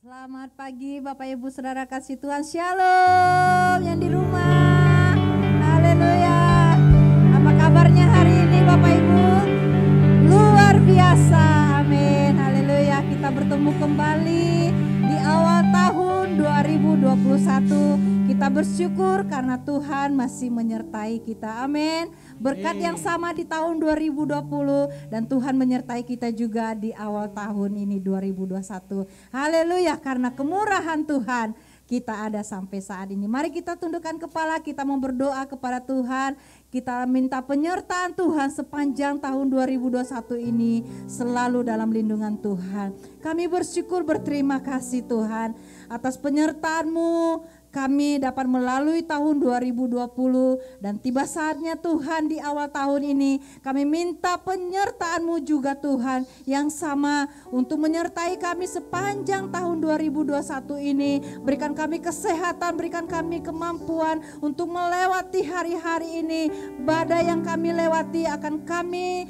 Selamat pagi Bapak Ibu Saudara kasih Tuhan, Shalom yang di rumah. Haleluya. Apa kabarnya hari ini Bapak Ibu? Luar biasa, amin. Haleluya. Kita bertemu kembali di awal tahun 2021. Kita bersyukur karena Tuhan masih menyertai kita, amin. Berkat yang sama di tahun 2020 dan Tuhan menyertai kita juga di awal tahun ini 2021. Haleluya, karena kemurahan Tuhan kita ada sampai saat ini. Mari kita tundukkan kepala, kita mau berdoa kepada Tuhan. Kita minta penyertaan Tuhan sepanjang tahun 2021 ini selalu dalam lindungan Tuhan. Kami bersyukur, berterima kasih Tuhan atas penyertaan-Mu. Kami dapat melalui tahun 2020 dan tiba saatnya Tuhan di awal tahun ini kami minta penyertaan-Mu juga Tuhan yang sama untuk menyertai kami sepanjang tahun 2021 ini. Berikan kami kesehatan, berikan kami kemampuan untuk melewati hari-hari ini. Badai yang kami lewati akan kami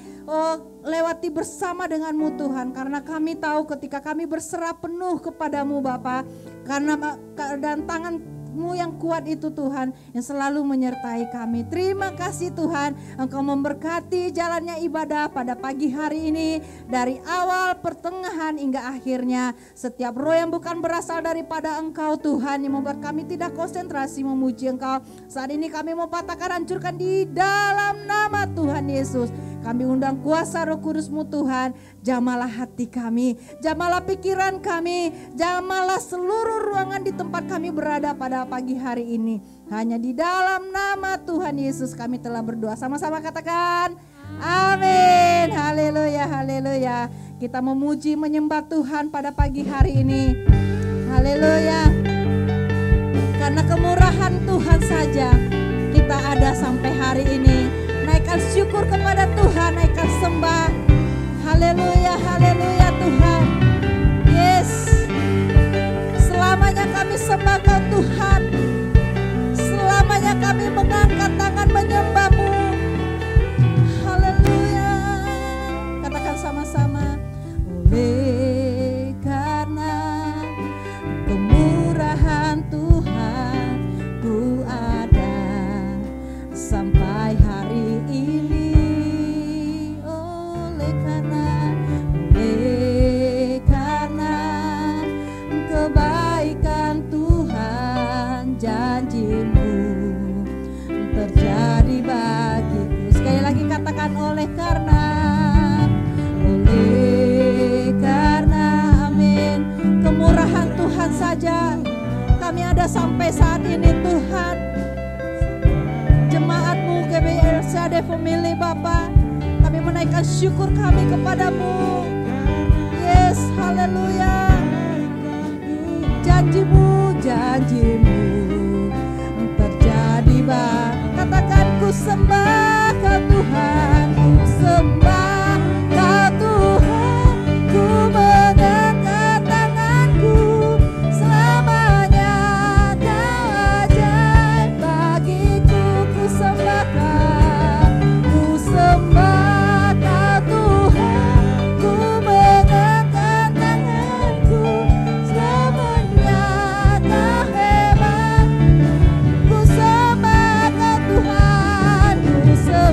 lewati bersama dengan-Mu Tuhan, karena kami tahu ketika kami berserah penuh kepadamu Bapa, karena dan tangan-Mu yang kuat itu Tuhan yang selalu menyertai kami. Terima kasih Tuhan, Engkau memberkati jalannya ibadah pada pagi hari ini dari awal, pertengahan hingga akhirnya. Setiap roh yang bukan berasal daripada Engkau Tuhan yang membuat kami tidak konsentrasi memuji Engkau, saat ini kami mau patahkan, hancurkan di dalam nama Tuhan Yesus. Kami undang kuasa Roh Kudus-Mu Tuhan, jamalah hati kami, jamalah pikiran kami, jamalah seluruh ruangan di tempat kami berada pada pagi hari ini. Hanya di dalam nama Tuhan Yesus kami telah berdoa. Sama-sama katakan amin. Haleluya, haleluya. Kita memuji menyembah Tuhan pada pagi hari ini. Haleluya. Karena kemurahan Tuhan saja kita ada sampai hari ini. Naikkan syukur kepada Tuhan, naikkan sembah. Haleluya, haleluya Tuhan. Yes. Selamanya kami sembah Kau Tuhan. Selamanya kami mengangkat tangan menyembah-Mu. Haleluya. Katakan sama-sama. Oleh karena kemurahan Tuhan, ku ada sampai hari ini. Oleh karena kebaikan Tuhan, janji-Mu terjadi bagiku. Sekali lagi katakan oleh karena, amin. Kemurahan Tuhan saja kami ada sampai saat ini Tuhan. Jemaat-Mu GBI LCD Family Bapa, kami menaikkan syukur kami kepadamu. Yes, haleluya. Janji-Mu terjadi Bapa. Katakan ku sembah Kau Tuhan, ku sembah Kau Tuhan, ku mengangkat tanganku. Selamanya Kau ajaib bagiku, ku sembah Kau Tuhan, ku mengangkat tanganku. Selamanya Kau hebat, ku sembah Kau Tuhan, ku sembah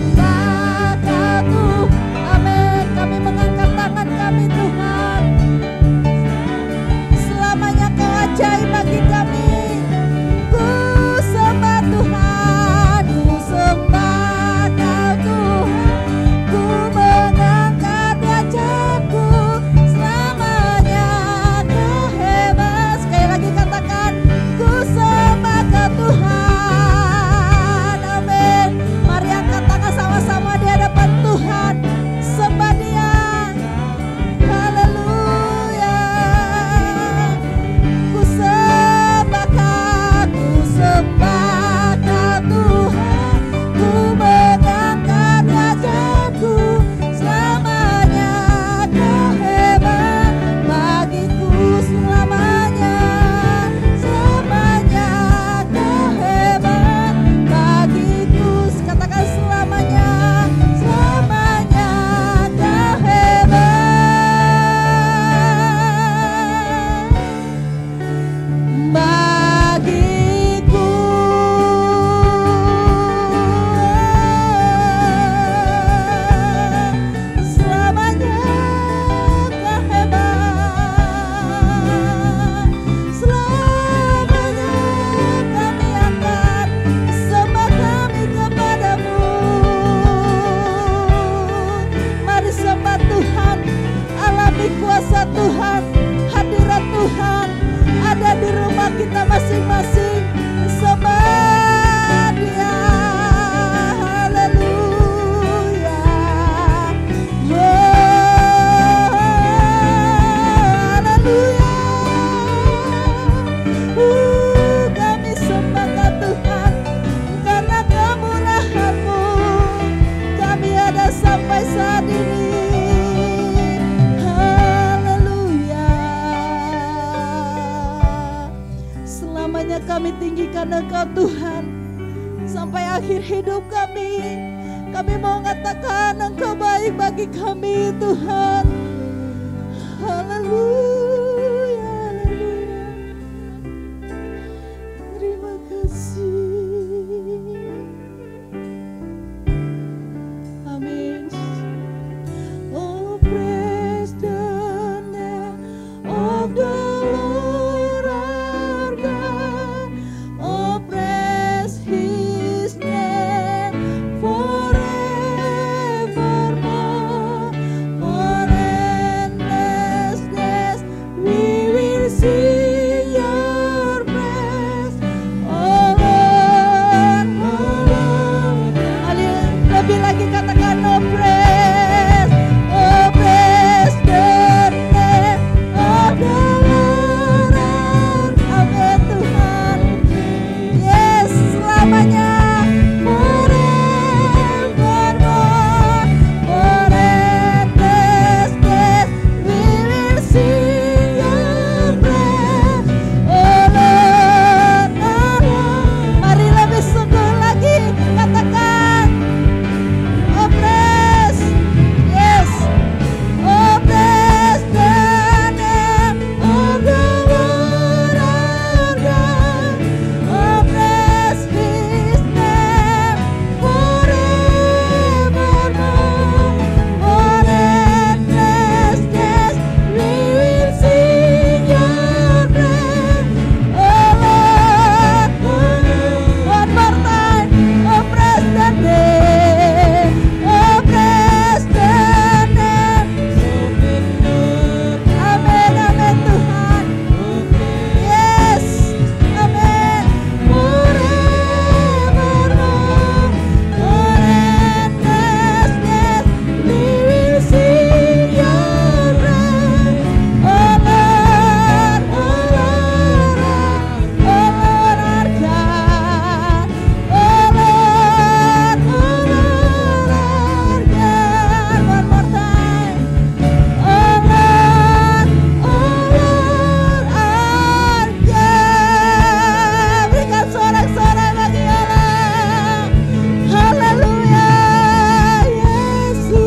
Selamanya kami tinggikan Engkau Tuhan. Sampai akhir hidup kami mau katakan Engkau baik bagi kami Tuhan. Haleluya, haleluya. Terima kasih. Amin. Oh, praise the name of the Lord our God. Oh, praise His name forevermore. For endless days we will sing Your praise. Oh Lord, oh Lord. Lebih lagi katakan oh praise. Oh praise the name of the Lord our God. Amin Tuhan. Yes, selamanya. Forevermore. For endless days we will sing Your praise. Oh Lord, oh Lord. Mari lebih sungguh lagi katakan oh praise. Yes. Oh praise the name of the Lord our God. Oh praise His name forevermore. For endless days we will sing Your praise. Oh Lord, oh Lord. One more time. Oh praise the name. Oh praise the name. Amin, amin Tuhan. Yes, amin. Forevermore. For endless days we will sing Your praise. Oh Lord, oh Lord, oh Lord our God. Oh Lord, oh Lord our God. One more time. Oh Lord, our God. Berikan sorak-sorai bagi Allah. Haleluya, Yesus.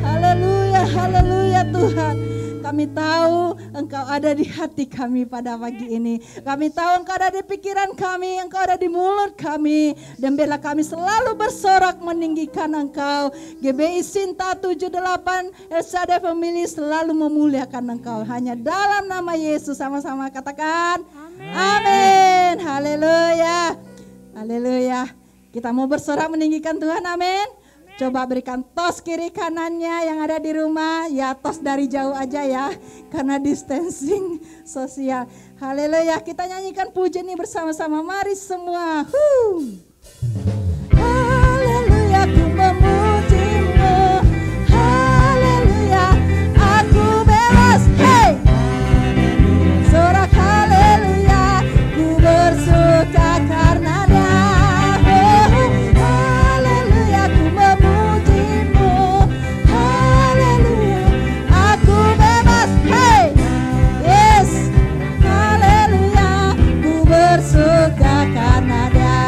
Haleluya, haleluya Tuhan. Kami tahu Engkau ada di hati kami pada pagi ini. Kami tahu Engkau ada di pikiran kami, Engkau ada di mulut kami. Dan biarlah kami selalu bersorak meninggikan Engkau. GBI Sinta 78 LCD Family selalu memuliakan Engkau. Hanya dalam nama Yesus, sama-sama katakan amin. Haleluya, haleluya. Kita mau bersorak meninggikan Tuhan, amin. Coba berikan tos kiri kanannya yang ada di rumah. Ya tos dari jauh aja ya, karena distancing sosial. Haleluya, kita nyanyikan pujian ini bersama-sama. Mari semua. Haleluya, ku memuji-Mu. Haleluya, aku bebas. Hey, sorak haleluya, ku bersuka karena Dia. Haleluya, ku memuji-Mu. Haleluya, aku bebas. Hey, yes. Haleluya, ku bersuka karena Dia.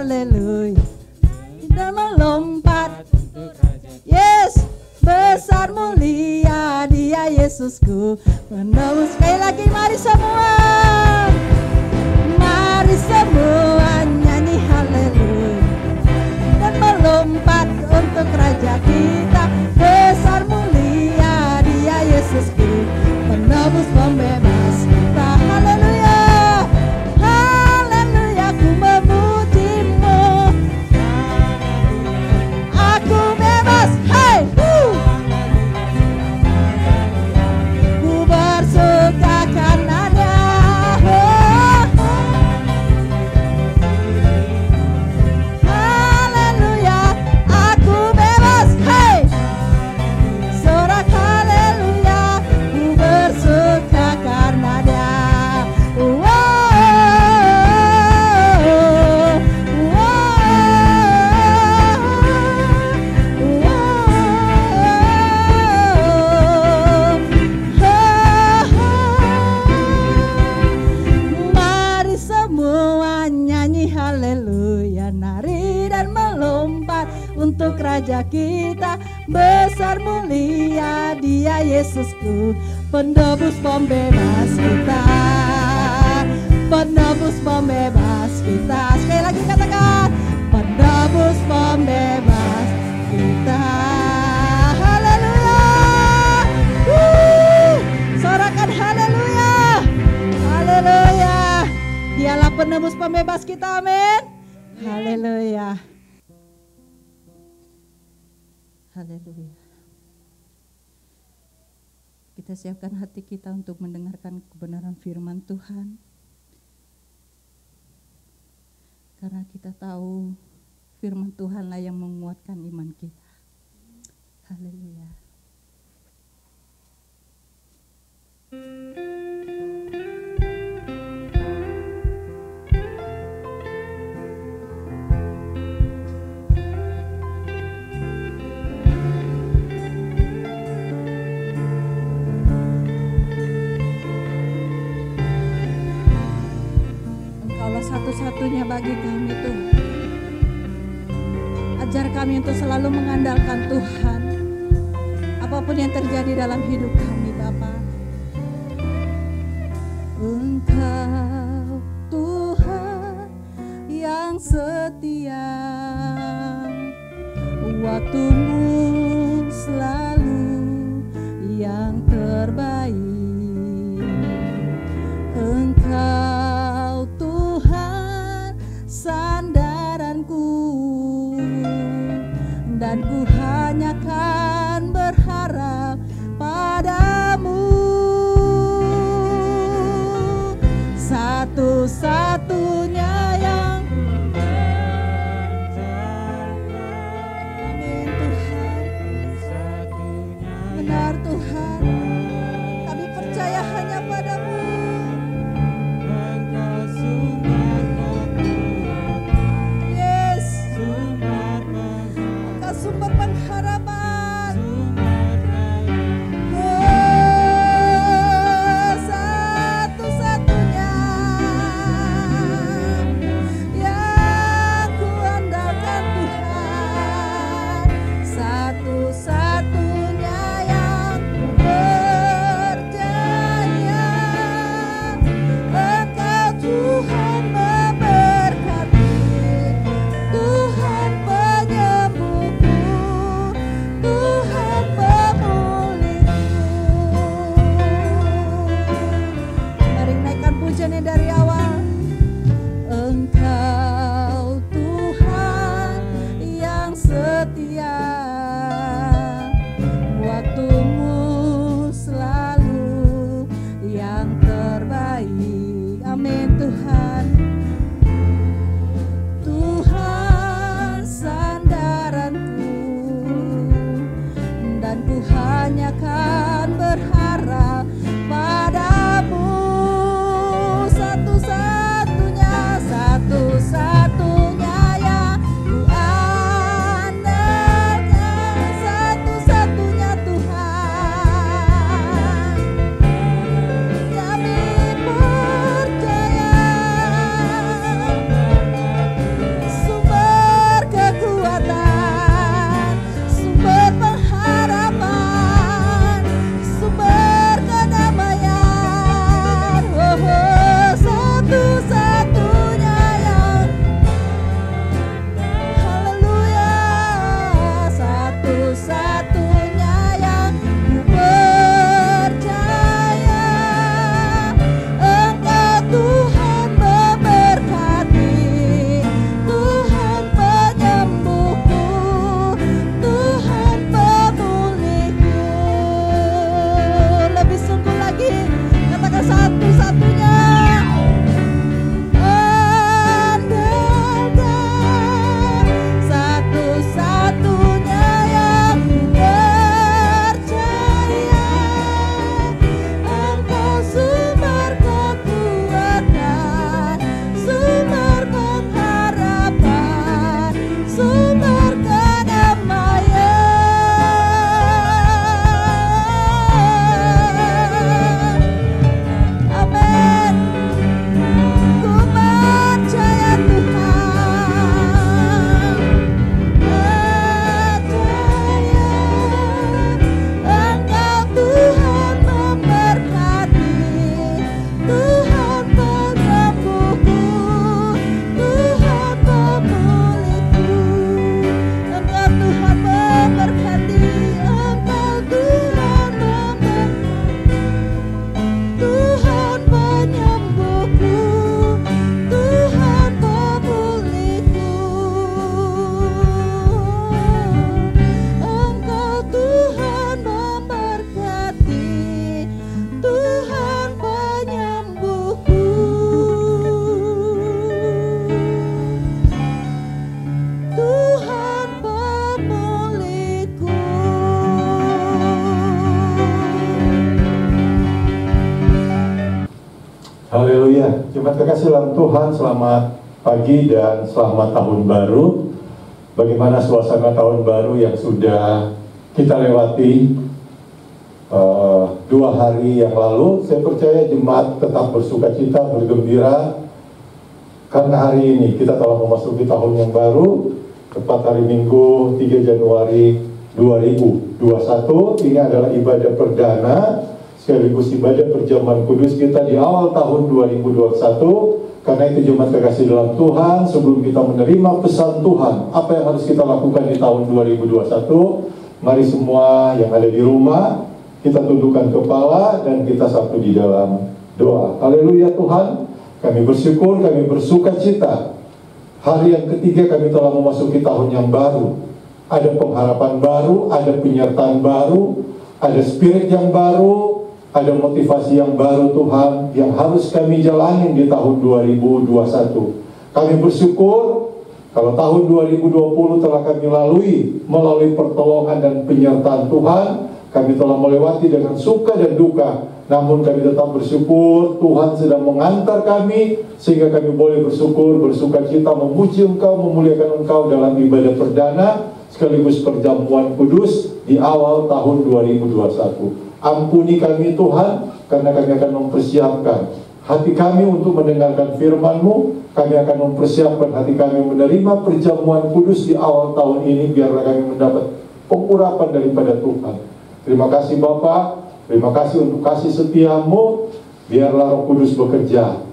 haleluya, dan melompat. Yes, besar mulia Dia Yesusku menembus. Sekali lagi mari semua, mari semua nyanyi haleluya dan melompat untuk Raja kita. Besar mulia Dia Yesusku menembus pembebas kita. Haleluya, haleluya, ku memujimu, aku bebas. Hey, ku bersuka karenanya. Haleluya, aku bebas. Hey, sorak haleluya, ku bersuka karena Dia. Mari semua nyanyi haleluya, nari dan melompat untuk Raja kita. Besar mulia Dia Yesusku, penebus pembebas kita, penebus pembebas kita. Sekali lagi katakan, penebus pembebas kita. Haleluya, sorakan haleluya, haleluya. Dialah penebus pembebas kita, amin. Haleluya, haleluya. Kita siapkan hati kita untuk mendengarkan kebenaran firman Tuhan. Karena kita tahu firman Tuhanlah yang menguatkan iman kita. Haleluya. Engkaulah satu-satunya bagi kami Tuhan. Ajar kami untuk selalu mengandalkan Tuhan, apapun yang terjadi dalam hidup kami Bapa. Engkau Tuhan yang setia, waktumu selalu yang terbaik. Engkau Tuhan sandaranku, dan ku hanya kan berharap padamu. Satu-satunya yang amin Tuhan, benar Tuhan, kami percaya hanya padamu. Yes, Engkau sumber pengharapan. Jemaat kekasih dalam Tuhan, selamat pagi dan selamat tahun baru. Bagaimana suasana tahun baru yang sudah kita lewati 2 hari yang lalu? Saya percaya jemaat tetap bersukacita, bergembira, karena hari ini kita telah memasuki tahun yang baru, tepat hari Minggu 3 Januari 2021. Ini adalah ibadah perdana sekaligus ibadah perjamuan kudus kita di awal tahun 2021. Karena itu jemaat kekasih dalam Tuhan, sebelum kita menerima pesan Tuhan, apa yang harus kita lakukan di tahun 2021? Mari semua yang ada di rumah, kita tundukkan kepala dan kita satu di dalam doa. Haleluya Tuhan, kami bersyukur, kami bersukacita. Hari yang ketiga kami telah memasuki tahun yang baru. Ada pengharapan baru, ada penyertaan baru, ada spirit yang baru, ada motivasi yang baru Tuhan yang harus kami jalani di tahun 2021. Kami bersyukur kalau tahun 2020 telah kami lalui melalui pertolongan dan penyertaan Tuhan. Kami telah melewati dengan suka dan duka, namun kami tetap bersyukur Tuhan sedang mengantar kami sehingga kami boleh bersyukur, bersukacita, memuji Engkau, memuliakan Engkau dalam ibadah perdana sekaligus perjamuan kudus di awal tahun 2021. Ampuni kami Tuhan, karena kami akan mempersiapkan hati kami untuk mendengarkan firman-Mu. Kami akan mempersiapkan hati kami menerima perjamuan kudus di awal tahun ini, biarlah kami mendapat pengurapan daripada Tuhan. Terima kasih Bapa, terima kasih untuk kasih setia-Mu. Biarlah Roh Kudus bekerja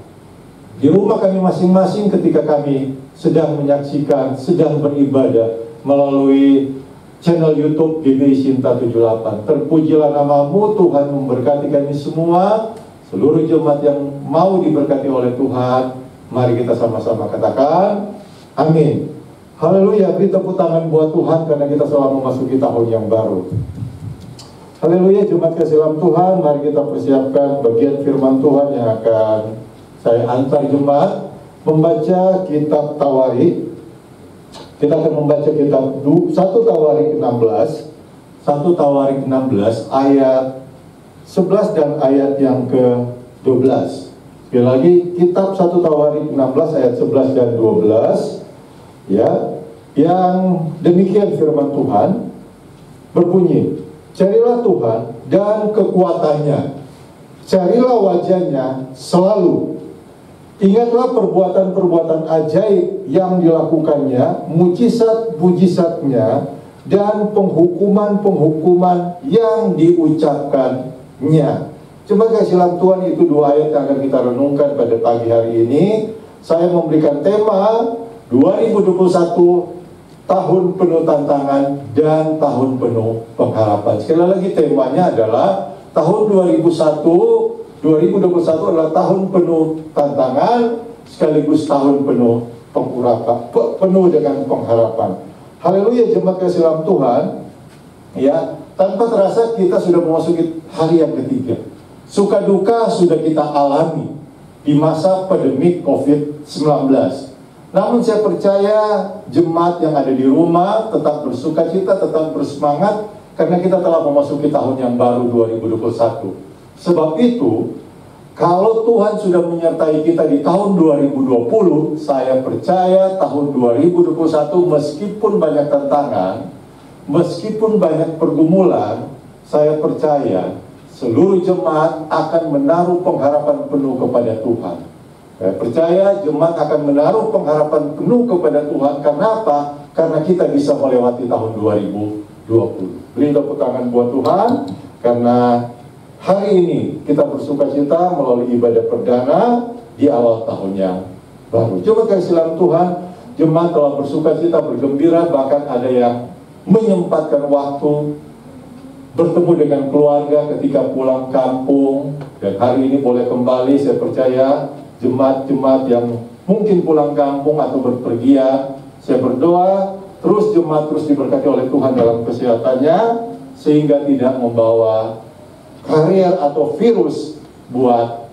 di rumah kami masing-masing ketika kami sedang menyaksikan, sedang beribadah melalui channel YouTube GBI Sinta 78. Terpujilah nama-Mu Tuhan, memberkati kami semua, seluruh jemaat yang mau diberkati oleh Tuhan. Mari kita sama-sama katakan amin. Haleluya. Beri tepuk tangan buat Tuhan karena kita telah memasuki tahun yang baru. Haleluya. Jemaat kasih dalam Tuhan, mari kita persiapkan bagian firman Tuhan yang akan saya antar jemaat membaca kitab Tawarik. Kita akan membaca kitab 1 Tawarik 16, 1 Tawarik 16 ayat 11 dan ayat yang ke-12. Sekali lagi, kitab 1 Tawarik 16 ayat 11 dan 12, ya, yang demikian firman Tuhan berbunyi, carilah Tuhan dan kekuatannya, carilah wajahnya selalu. Ingatlah perbuatan-perbuatan ajaib yang dilakukannya, mujizat-mujizatnya, dan penghukuman-penghukuman yang diucapkannya. Cuma kasih dalam Tuhan, itu 2 ayat yang akan kita renungkan pada pagi hari ini. Saya memberikan tema 2021, tahun penuh tantangan dan tahun penuh pengharapan. Sekali lagi temanya adalah tahun 2021 adalah tahun penuh tantangan sekaligus tahun penuh pengurapan, penuh dengan pengharapan. Haleluya jemaat kasih dalam Tuhan. Ya, tanpa terasa kita sudah memasuki hari yang ketiga. Suka duka sudah kita alami di masa pandemi COVID-19. Namun saya percaya jemaat yang ada di rumah tetap bersukacita, tetap bersemangat karena kita telah memasuki tahun yang baru 2021. Sebab itu, kalau Tuhan sudah menyertai kita di tahun 2020, saya percaya tahun 2021 meskipun banyak tantangan, meskipun banyak pergumulan, saya percaya seluruh jemaat akan menaruh pengharapan penuh kepada Tuhan. Saya percaya jemaat akan menaruh pengharapan penuh kepada Tuhan. Karena apa? Karena kita bisa melewati tahun 2020. Beri tepuk tangan buat Tuhan, karena hari ini kita bersukacita melalui ibadah perdana di awal tahun yang baru. Coba kasih dalam Tuhan, jemaat telah bersukacita, bergembira, bahkan ada yang menyempatkan waktu bertemu dengan keluarga ketika pulang kampung. Dan hari ini boleh kembali, saya percaya jemaat-jemaat yang mungkin pulang kampung atau berpergian, saya berdoa terus jemaat terus diberkati oleh Tuhan dalam kesehatannya, sehingga tidak membawa karier atau virus buat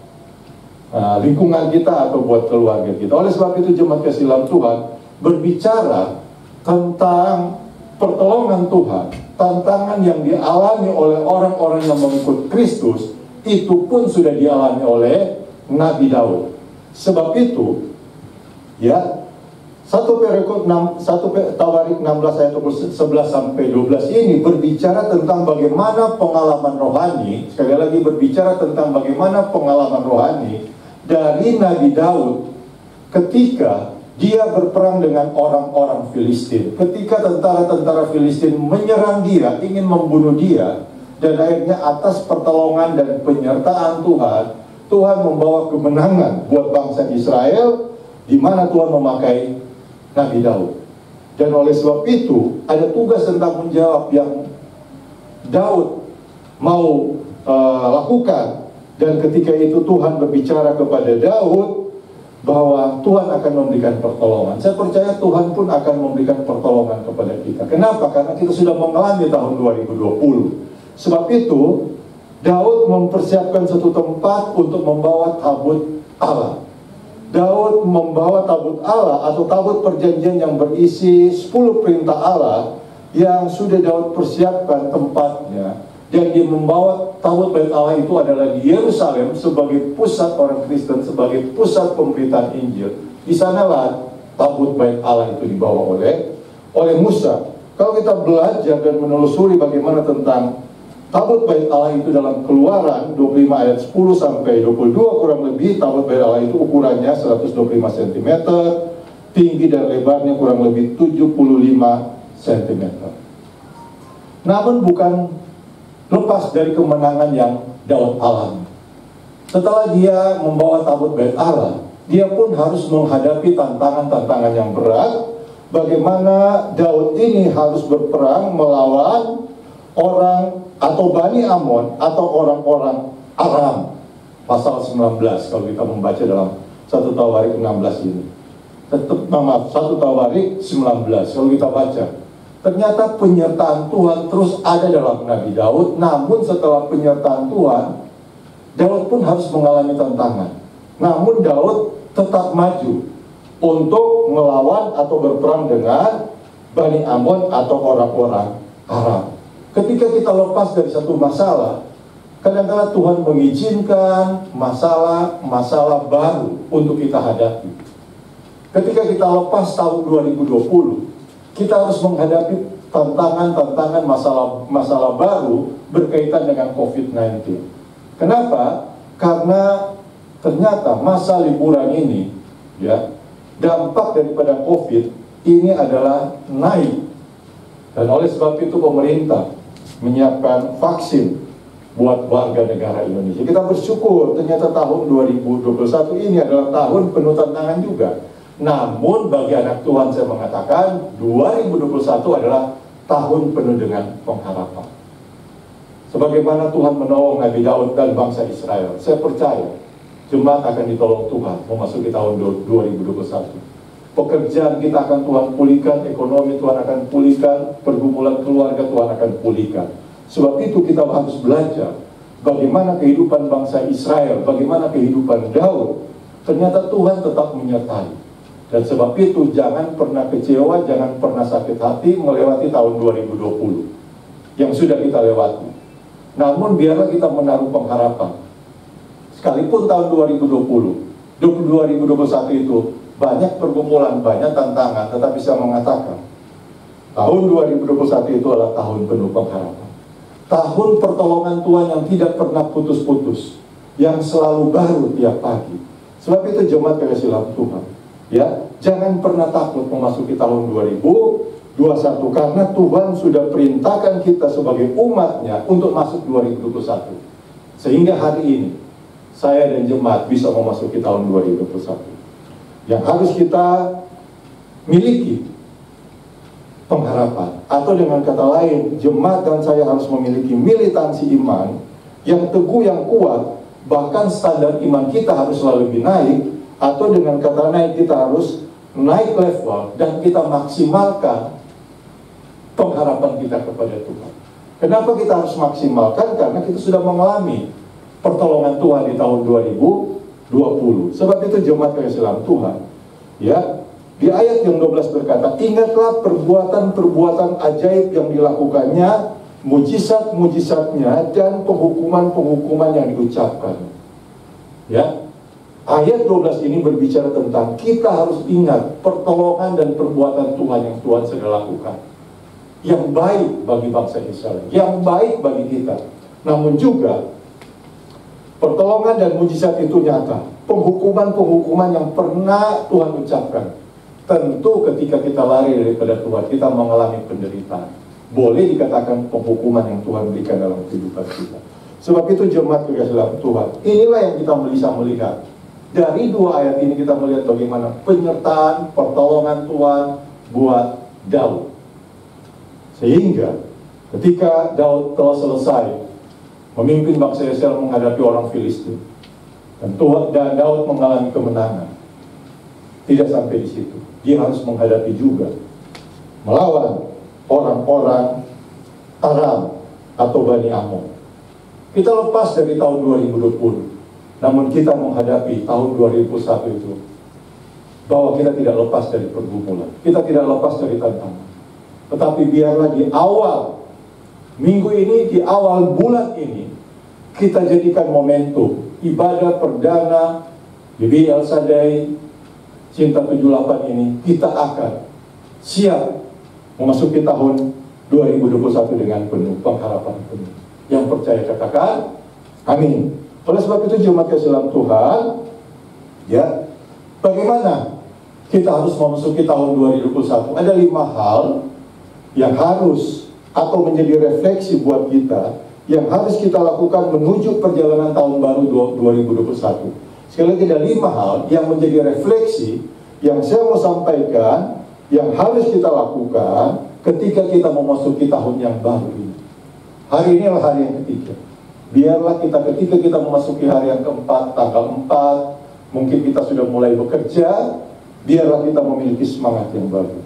lingkungan kita atau buat keluarga kita. Oleh sebab itu jemaat kasih dalam Tuhan berbicara tentang pertolongan Tuhan, tantangan yang dialami oleh orang-orang yang mengikut Kristus, itu pun sudah dialami oleh Nabi Daud. Sebab itu, ya, 1 Tawarik 16 ayat 11 sampai 12 ini berbicara tentang bagaimana pengalaman rohani, sekali lagi berbicara tentang bagaimana pengalaman rohani dari Nabi Daud ketika dia berperang dengan orang-orang Filistin. Ketika tentara-tentara Filistin menyerang dia, ingin membunuh dia, dan akhirnya atas pertolongan dan penyertaan Tuhan, Tuhan membawa kemenangan buat bangsa Israel, di mana Tuhan memakai Nabi Daud. Dan oleh sebab itu ada tugas dan tanggung jawab yang Daud mau lakukan. Dan ketika itu Tuhan berbicara kepada Daud bahwa Tuhan akan memberikan pertolongan. Saya percaya Tuhan pun akan memberikan pertolongan kepada kita. Kenapa? Karena kita sudah mengalami tahun 2020. Sebab itu Daud mempersiapkan satu tempat untuk membawa tabut Allah. Daud membawa tabut Allah atau tabut perjanjian yang berisi 10 perintah Allah yang sudah Daud persiapkan tempatnya, dan dia membawa tabut bait Allah itu adalah di Yerusalem sebagai pusat orang Kristen, sebagai pusat pemberitaan Injil. Di sanalah tabut bait Allah itu dibawa oleh Musa. Kalau kita belajar dan menelusuri bagaimana tentang tabut bait Allah itu dalam Keluaran 25 ayat 10 sampai 22 kurang lebih, tabut bait Allah itu ukurannya 125 cm, tinggi dan lebarnya kurang lebih 75 cm. Namun bukan lepas dari kemenangan yang Daud alami. Setelah dia membawa tabut bait Allah, dia pun harus menghadapi tantangan-tantangan yang berat. Bagaimana Daud ini harus berperang melawan orang atau Bani Amon atau orang-orang Aram. Pasal 19 kalau kita membaca dalam 1 Tawarik 16 ini. Maaf, 1 Tawarik 19 kalau kita baca. Ternyata penyertaan Tuhan terus ada dalam Nabi Daud. Namun setelah penyertaan Tuhan, Daud pun harus mengalami tantangan. Namun Daud tetap maju untuk melawan atau berperang dengan Bani Amon atau orang-orang Aram. Ketika kita lepas dari satu masalah, kadang-kadang Tuhan mengizinkan masalah-masalah baru untuk kita hadapi. Ketika kita lepas tahun 2020, kita harus menghadapi tantangan-tantangan masalah baru berkaitan dengan COVID-19. Kenapa? Karena ternyata masa liburan ini, ya, dampak daripada COVID ini adalah naik. Dan oleh sebab itu pemerintah menyiapkan vaksin buat warga negara Indonesia. Kita bersyukur ternyata tahun 2021 ini adalah tahun penuh tantangan juga. Namun bagi anak Tuhan saya mengatakan 2021 adalah tahun penuh dengan pengharapan. Sebagaimana Tuhan menolong Nabi Daud dan bangsa Israel, saya percaya jemaat akan ditolong Tuhan memasuki tahun 2021. Pekerjaan kita akan Tuhan pulihkan, ekonomi Tuhan akan pulihkan, pergumulan keluarga Tuhan akan pulihkan. Sebab itu kita harus belajar bagaimana kehidupan bangsa Israel, bagaimana kehidupan Daud. Ternyata Tuhan tetap menyertai. Dan sebab itu jangan pernah kecewa, jangan pernah sakit hati melewati tahun 2020 yang sudah kita lewati. Namun biarlah kita menaruh pengharapan. Sekalipun tahun 2021 itu banyak pergumulan, banyak tantangan, tetapi saya mengatakan tahun 2021 itu adalah tahun penuh pengharapan. Tahun pertolongan Tuhan yang tidak pernah putus-putus, yang selalu baru tiap pagi. Sebab itu jemaat kasih Tuhan, ya, jangan pernah takut memasuki tahun 2021 karena Tuhan sudah perintahkan kita sebagai umatnya untuk masuk 2021. Sehingga hari ini saya dan jemaat bisa memasuki tahun 2021. Yang harus kita miliki pengharapan, atau dengan kata lain, jemaat dan saya harus memiliki militansi iman yang teguh, yang kuat. Bahkan standar iman kita harus selalu lebih naik, atau dengan kata naik, kita harus naik level dan kita maksimalkan pengharapan kita kepada Tuhan. Kenapa kita harus maksimalkan? Karena kita sudah mengalami pertolongan Tuhan di tahun 2020. Sebab itu jemaat kasih Tuhan, ya, di ayat yang 12 berkata, ingatlah perbuatan-perbuatan ajaib yang dilakukannya, mujizat-mujizatnya, dan penghukuman-penghukuman yang diucapkan. Ya, Ayat 12 ini berbicara tentang kita harus ingat pertolongan dan perbuatan Tuhan yang Tuhan sudah lakukan, yang baik bagi bangsa Israel, yang baik bagi kita. Namun juga pertolongan dan mujizat itu nyata. Penghukuman-penghukuman yang pernah Tuhan ucapkan, tentu ketika kita lari daripada Tuhan, kita mengalami penderitaan. Boleh dikatakan penghukuman yang Tuhan berikan dalam kehidupan kita. Sebab itu jemaat kekasih dalam Tuhan, inilah yang kita bisa melihat. Dari dua ayat ini kita melihat bagaimana penyertaan, pertolongan Tuhan buat Daud. Sehingga ketika Daud telah selesai memimpin bangsa Israel menghadapi orang Filistin, dan Daud mengalami kemenangan, tidak sampai di situ. Dia harus menghadapi juga melawan orang-orang Aram atau Bani Ammon. Kita lepas dari tahun 2020, namun kita menghadapi tahun 2021 itu, bahwa kita tidak lepas dari pergumulan, kita tidak lepas dari tantangan. Tetapi biarlah di awal minggu ini, di awal bulan ini, kita jadikan momentum ibadah perdana di El Shaddai Cinta 78 ini. Kita akan siap memasuki tahun 2021 dengan penuh pengharapan penuh. Yang percaya katakan amin. Oleh sebab itu jemaat kasih dalam Tuhan, ya, bagaimana kita harus memasuki tahun 2021? Ada 5 hal yang harus atau menjadi refleksi buat kita, yang harus kita lakukan menuju perjalanan tahun baru 2021. Sekali lagi ada 5 hal yang menjadi refleksi yang saya mau sampaikan, yang harus kita lakukan ketika kita memasuki tahun yang baru ini. Hari ini adalah hari yang ketiga. Biarlah kita ketika kita memasuki hari yang keempat, tanggal 4, mungkin kita sudah mulai bekerja, biarlah kita memiliki semangat yang baru.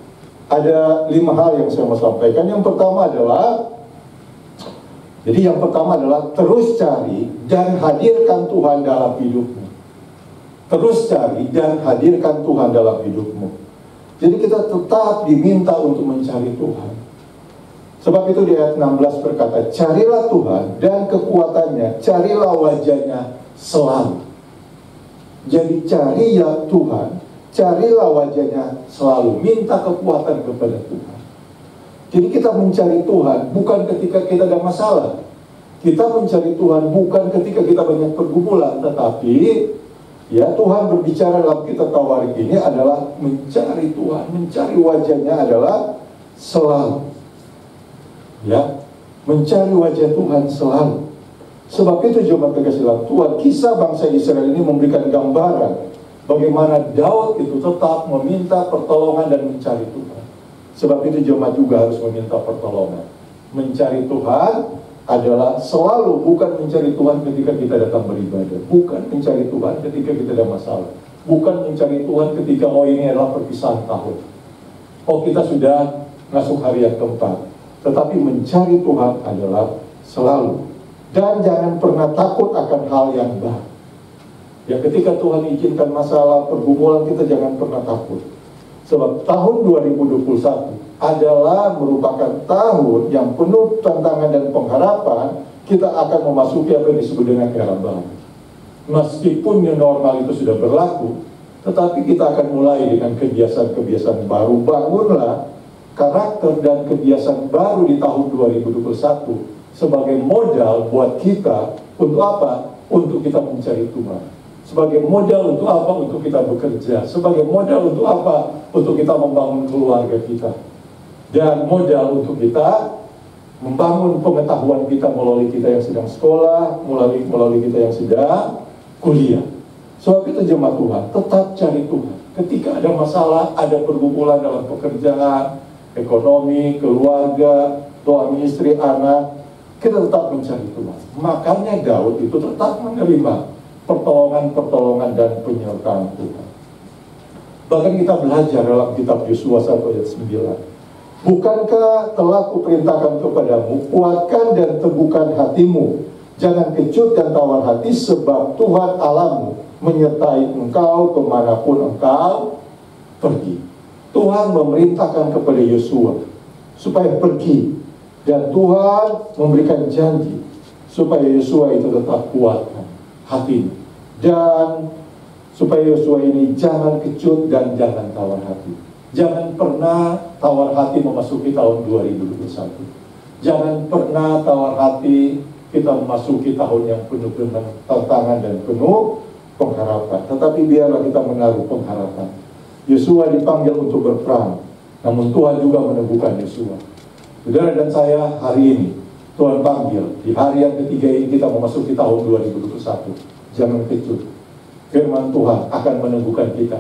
Ada 5 hal yang saya mau sampaikan. Yang pertama adalah, terus cari dan hadirkan Tuhan dalam hidupmu. Terus cari dan hadirkan Tuhan dalam hidupmu. Jadi kita tetap diminta untuk mencari Tuhan. Sebab itu di ayat 16 berkata, carilah Tuhan dan kekuatannya, carilah wajahnya selalu. Jadi cari ya Tuhan, carilah wajahnya selalu. Minta kekuatan kepada Tuhan. Jadi kita mencari Tuhan bukan ketika kita ada masalah. Kita mencari Tuhan bukan ketika kita banyak pergumulan, tetapi ya Tuhan berbicara dalam kitab Tawarik ini adalah mencari Tuhan, mencari wajahnya adalah selalu. Ya, mencari wajah Tuhan selalu. Sebab itu jemaat kekasih dalam Tuhan, kisah bangsa Israel ini memberikan gambaran bagaimana Daud itu tetap meminta pertolongan dan mencari Tuhan. Sebab itu jemaat juga harus meminta pertolongan. Mencari Tuhan adalah selalu, bukan mencari Tuhan ketika kita datang beribadah, bukan mencari Tuhan ketika kita ada masalah, bukan mencari Tuhan ketika ini adalah perpisahan tahun, kita sudah masuk hari yang keempat. Tetapi mencari Tuhan adalah selalu. Dan jangan pernah takut akan hal yang baru. Ya, ketika Tuhan izinkan masalah, pergumulan, kita jangan pernah takut. Sebab tahun 2021 adalah merupakan tahun yang penuh tantangan dan pengharapan. Kita akan memasuki apa yang disebut dengan era baru. Meskipun new normal itu sudah berlaku, tetapi kita akan mulai dengan kebiasaan-kebiasaan baru. Bangunlah karakter dan kebiasaan baru di tahun 2021 sebagai modal buat kita untuk apa? Untuk kita mencari Tuhan. Sebagai modal untuk apa? Untuk kita bekerja. Sebagai modal untuk apa? Untuk kita membangun keluarga kita. Dan modal untuk kita membangun pengetahuan kita melalui kita yang sedang sekolah, melalui kita yang sedang kuliah. Sebab itu jemaat Tuhan, tetap cari Tuhan. Ketika ada masalah, ada pergumulan dalam pekerjaan, ekonomi, keluarga, suami istri, anak, kita tetap mencari Tuhan. Makanya Daud itu tetap menerima pertolongan dan penyertaan Tuhan. Bahkan kita belajar dalam kitab Yosua 1 ayat 9. Bukankah telah kuperintahkan kepadamu, kuatkan dan teguhkan hatimu, jangan kecut dan tawar hati, sebab Tuhan Allahmu menyertai engkau kemanapun engkau pergi. Tuhan memerintahkan kepada Yosua supaya pergi, dan Tuhan memberikan janji supaya Yosua itu tetap kuatkan hatinya, dan supaya Yosua ini jangan kecut dan jangan tawar hati. Jangan pernah tawar hati memasuki tahun 2021. Jangan pernah tawar hati kita memasuki tahun yang penuh dengan tantangan dan penuh pengharapan. Tetapi biarlah kita menaruh pengharapan. Yosua dipanggil untuk berperang, namun Tuhan juga meneguhkan Yosua. Saudara dan saya, hari ini Tuhan panggil, di hari yang ketiga ini kita memasuki tahun 2021. Jangan kecut. Firman Tuhan akan meneguhkan kita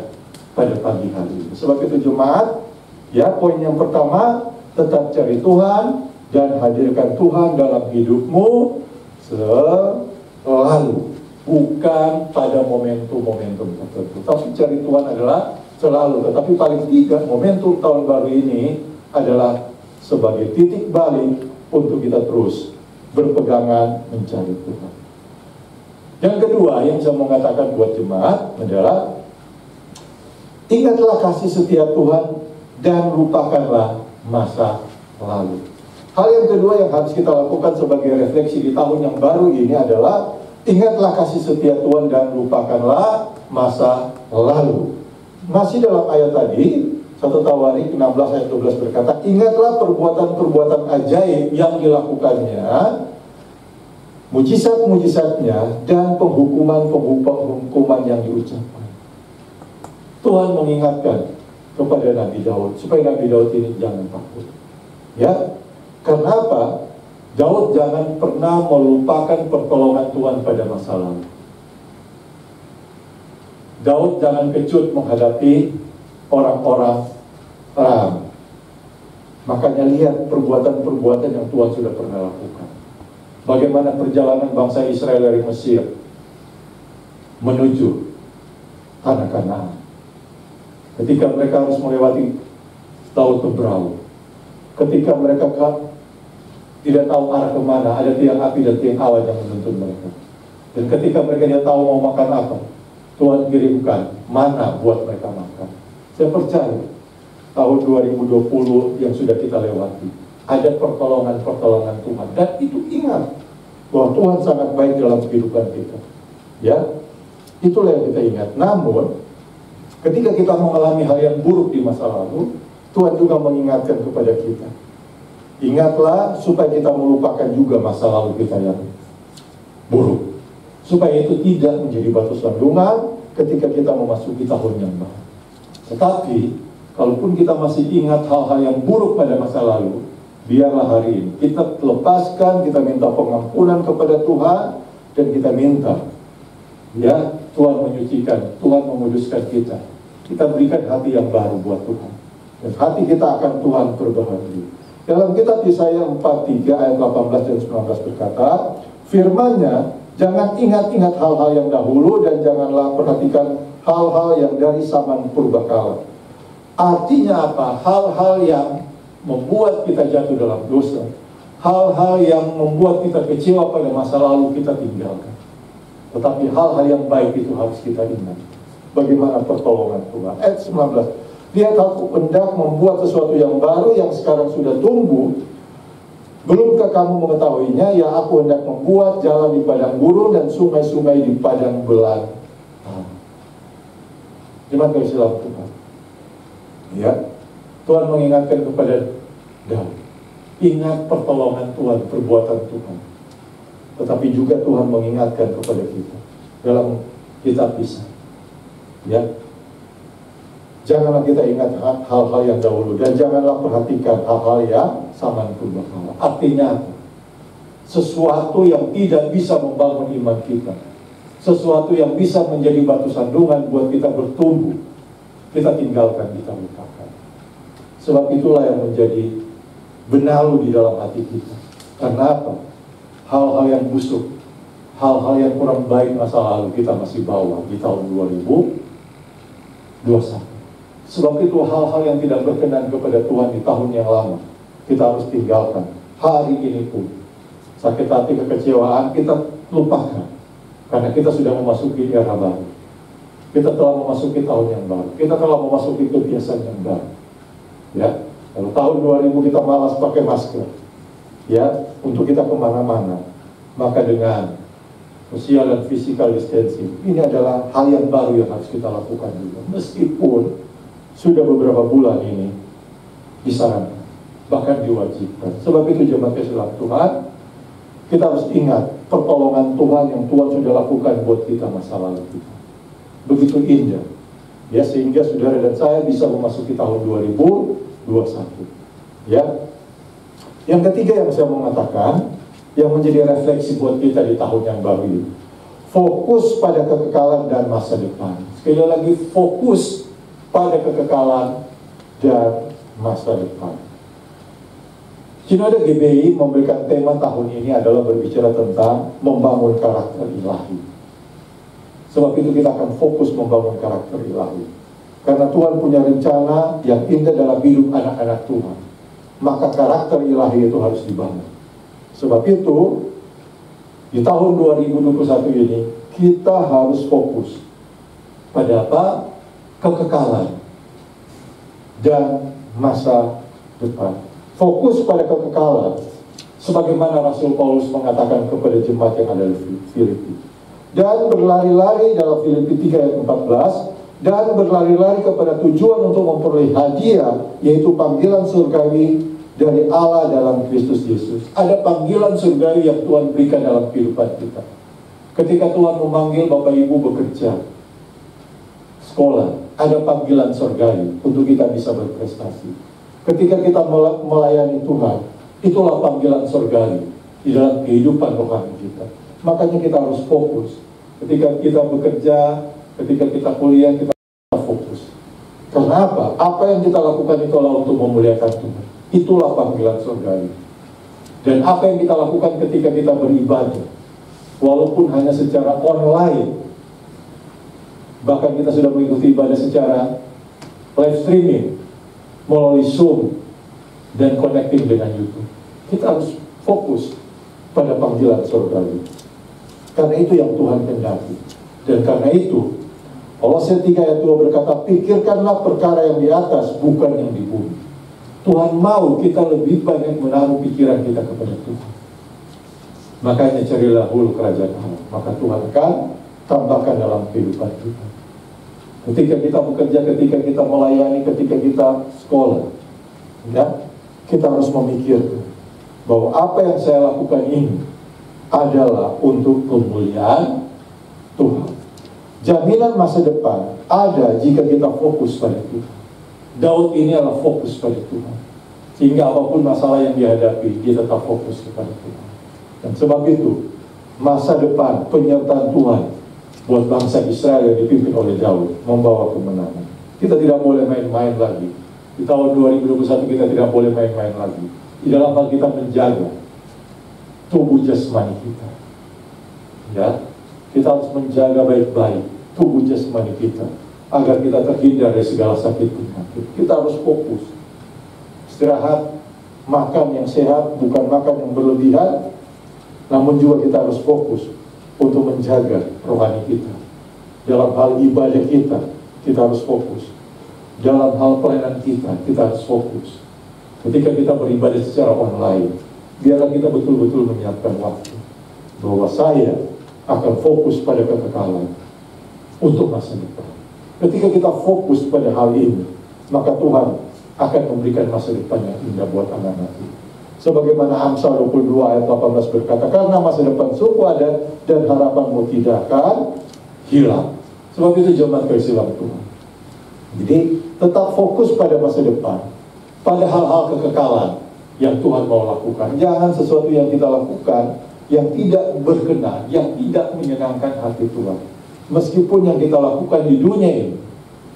pada pagi hari ini. Sebab itu jemaat, ya, poin yang pertama, tetap cari Tuhan dan hadirkan Tuhan dalam hidupmu selalu, bukan pada momentum-momentum tertentu. Tapi cari Tuhan adalah selalu. Tetapi paling tidak momentum tahun baru ini adalah sebagai titik balik untuk kita terus berpegangan mencari Tuhan. Yang kedua yang saya mau katakan buat jemaat adalah ingatlah kasih setia Tuhan dan lupakanlah masa lalu. Hal yang kedua yang harus kita lakukan sebagai refleksi di tahun yang baru ini adalah ingatlah kasih setia Tuhan dan lupakanlah masa lalu. Masih dalam ayat tadi, 1 Tawarik 16 ayat 12 berkata, ingatlah perbuatan-perbuatan ajaib yang dilakukannya, mujizat-mujizatnya, dan penghukuman-penghukuman yang diucapkan. Tuhan mengingatkan kepada Nabi Daud, supaya Nabi Daud ini jangan takut. Ya, karena apa? Daud jangan pernah melupakan pertolongan Tuhan pada masa lalu. Daud jangan kecut menghadapi orang-orang Aram. Makanya lihat perbuatan-perbuatan yang Tuhan sudah pernah lakukan. Bagaimana perjalanan bangsa Israel dari Mesir menuju tanah Kanaan. Ketika mereka harus melewati Laut Teberau, ketika mereka tidak tahu arah kemana, ada tiang api dan tiang awan yang menuntun mereka. Dan ketika mereka tidak tahu mau makan apa, Tuhan kirimkan mana buat mereka makan. Saya percaya tahun 2020 yang sudah kita lewati, ada pertolongan-pertolongan Tuhan. Dan itu ingat bahwa Tuhan sangat baik dalam kehidupan kita. Ya, itulah yang kita ingat. Namun, ketika kita mengalami hal yang buruk di masa lalu, Tuhan juga mengingatkan kepada kita. Ingatlah supaya kita melupakan juga masa lalu kita yang buruk. Supaya itu tidak menjadi batu sandungan ketika kita memasuki tahun yang baru. Tetapi, kalaupun kita masih ingat hal-hal yang buruk pada masa lalu, biarlah hari ini kita lepaskan, kita minta pengampunan kepada Tuhan, dan kita minta, ya, Tuhan menyucikan, Tuhan menguduskan kita. Kita berikan hati yang baru buat Tuhan. Dan hati kita akan Tuhan perbaharui. Dalam kitab Yesaya 43 ayat 18 dan 19 berkata, firman-Nya, jangan ingat-ingat hal-hal yang dahulu dan janganlah perhatikan hal-hal yang dari zaman purbakala. Artinya apa? Hal-hal yang membuat kita jatuh dalam dosa, hal-hal yang membuat kita kecewa pada masa lalu kita tinggalkan. Tetapi hal-hal yang baik itu harus kita ingat. Bagaimana pertolongan Tuhan. Ayat 19. Lihat, aku hendak membuat sesuatu yang baru yang sekarang sudah tumbuh. Belumkah kamu mengetahuinya? Ya, aku hendak membuat jalan di padang gurun dan sungai-sungai di padang belantara. Gimana kasih dalam Tuhan? Ya, Tuhan mengingatkan kepada Daud. Ingat pertolongan Tuhan, perbuatan Tuhan. Tetapi juga Tuhan mengingatkan kepada kita dalam kitab Kisah. Ya, janganlah kita ingat hal-hal yang dahulu dan janganlah perhatikan hal-hal yang zaman purbakala. Artinya apa? Sesuatu yang tidak bisa membangun iman kita, sesuatu yang bisa menjadi batu sandungan buat kita bertumbuh, kita tinggalkan, kita lupakan. Sebab itulah yang menjadi benalu di dalam hati kita. Karena apa? Hal-hal yang busuk, hal-hal yang kurang baik masa lalu kita masih bawa di tahun 2021. Sebab itu hal-hal yang tidak berkenan kepada Tuhan di tahun yang lama kita harus tinggalkan. Hari ini pun sakit hati, kekecewaan kita lupakan. Karena kita sudah memasuki era baru. Kita telah memasuki tahun yang baru. Kita telah memasuki kebiasaan yang baru. Ya, kalau tahun 2000 kita malas pakai masker, ya, untuk kita kemana-mana, maka dengan Sosial dan physical distancing. Ini adalah hal yang baru yang harus kita lakukan juga. Meskipun sudah beberapa bulan ini disarankan, bahkan diwajibkan. Sebab itu jemaat Islam Tuhan, kita harus ingat pertolongan Tuhan yang Tuhan sudah lakukan buat kita masa lalu kita. Begitu indah. Ya, sehingga saudara dan saya bisa memasuki tahun 2021. Ya. Yang ketiga yang saya mau katakan, yang menjadi refleksi buat kita di tahun yang baru ini, fokus pada kekekalan dan masa depan. Sekali lagi, fokus pada kekekalan dan masa depan. Sinode GBI memberikan tema tahun ini adalah berbicara tentang membangun karakter ilahi. Sebab itu kita akan fokus membangun karakter ilahi. Karena Tuhan punya rencana yang indah dalam hidup anak-anak Tuhan. Maka karakter ilahi itu harus dibangun. Sebab itu, di tahun 2021 ini, kita harus fokus pada apa? Kekekalan dan masa depan. Fokus pada kekekalan, sebagaimana Rasul Paulus mengatakan kepada jemaat yang ada di Filipi. Dan berlari-lari dalam Filipi 3 ayat 14, dan berlari-lari kepada tujuan untuk memperoleh hadiah, yaitu panggilan surgawi dari Allah dalam Kristus Yesus. Ada panggilan surgawi yang Tuhan berikan dalam kehidupan kita. Ketika Tuhan memanggil Bapak Ibu bekerja, sekolah, ada panggilan surgawi untuk kita bisa berprestasi. Ketika kita melayani Tuhan, itulah panggilan surgawi di dalam kehidupan rohani kita. Makanya kita harus fokus. Ketika kita bekerja, ketika kita kuliah, kita fokus. Karena apa? Apa yang kita lakukan itulah untuk memuliakan Tuhan. Itulah panggilan surgawi. Dan apa yang kita lakukan ketika kita beribadah, walaupun hanya secara online, bahkan kita sudah mengikuti ibadah secara live streaming melalui Zoom dan connecting dengan YouTube, kita harus fokus pada panggilan surgawi. Karena itu yang Tuhan kehendaki. Dan karena itu Kolose 3 ayat 2 berkata, pikirkanlah perkara yang di atas, bukan yang di bumi. Tuhan mau kita lebih banyak menaruh pikiran kita kepada Tuhan. Makanya carilah dulu kerajaan Allah, maka Tuhan akan tambahkan dalam kehidupan kita. Ketika kita bekerja, ketika kita melayani, ketika kita sekolah, ya, kita harus memikirkan bahwa apa yang saya lakukan ini adalah untuk kemuliaan Tuhan. Jaminan masa depan ada jika kita fokus pada Tuhan. Daud ini adalah fokus pada Tuhan, sehingga apapun masalah yang dihadapi, dia tetap fokus kepada Tuhan. Dan sebab itu, masa depan penyertaan Tuhan buat bangsa Israel yang dipimpin oleh Daud membawa kemenangan. Kita tidak boleh main-main lagi. Di tahun 2021 kita tidak boleh main-main lagi. Di dalam hal kita menjaga tubuh jasmani kita. Ya, kita harus menjaga baik-baik tubuh jasmani kita agar kita terhindar dari segala sakit penyakit. Kita harus fokus. Istirahat, makan yang sehat, bukan makan yang berlebihan. Namun juga kita harus fokus untuk menjaga rohani kita. Dalam hal ibadah kita, kita harus fokus. Dalam hal pelayanan kita, kita harus fokus. Ketika kita beribadah secara online, biarlah kita betul-betul menyiapkan waktu bahwa saya akan fokus pada kekekalan untuk masa depan. Ketika kita fokus pada hal ini, maka Tuhan akan memberikan masa depan yang indah buat anak-anak kita. Sebagaimana Amsal 22 ayat 18 berkata, karena masa depan sungguh ada dan harapanmu tidak akan hilang. Sebab itu jemaat Islam Tuhan. Jadi tetap fokus pada masa depan, pada hal-hal kekekalan yang Tuhan mau lakukan. Jangan sesuatu yang kita lakukan yang tidak berkenan, yang tidak menyenangkan hati Tuhan. Meskipun yang kita lakukan di dunia ini,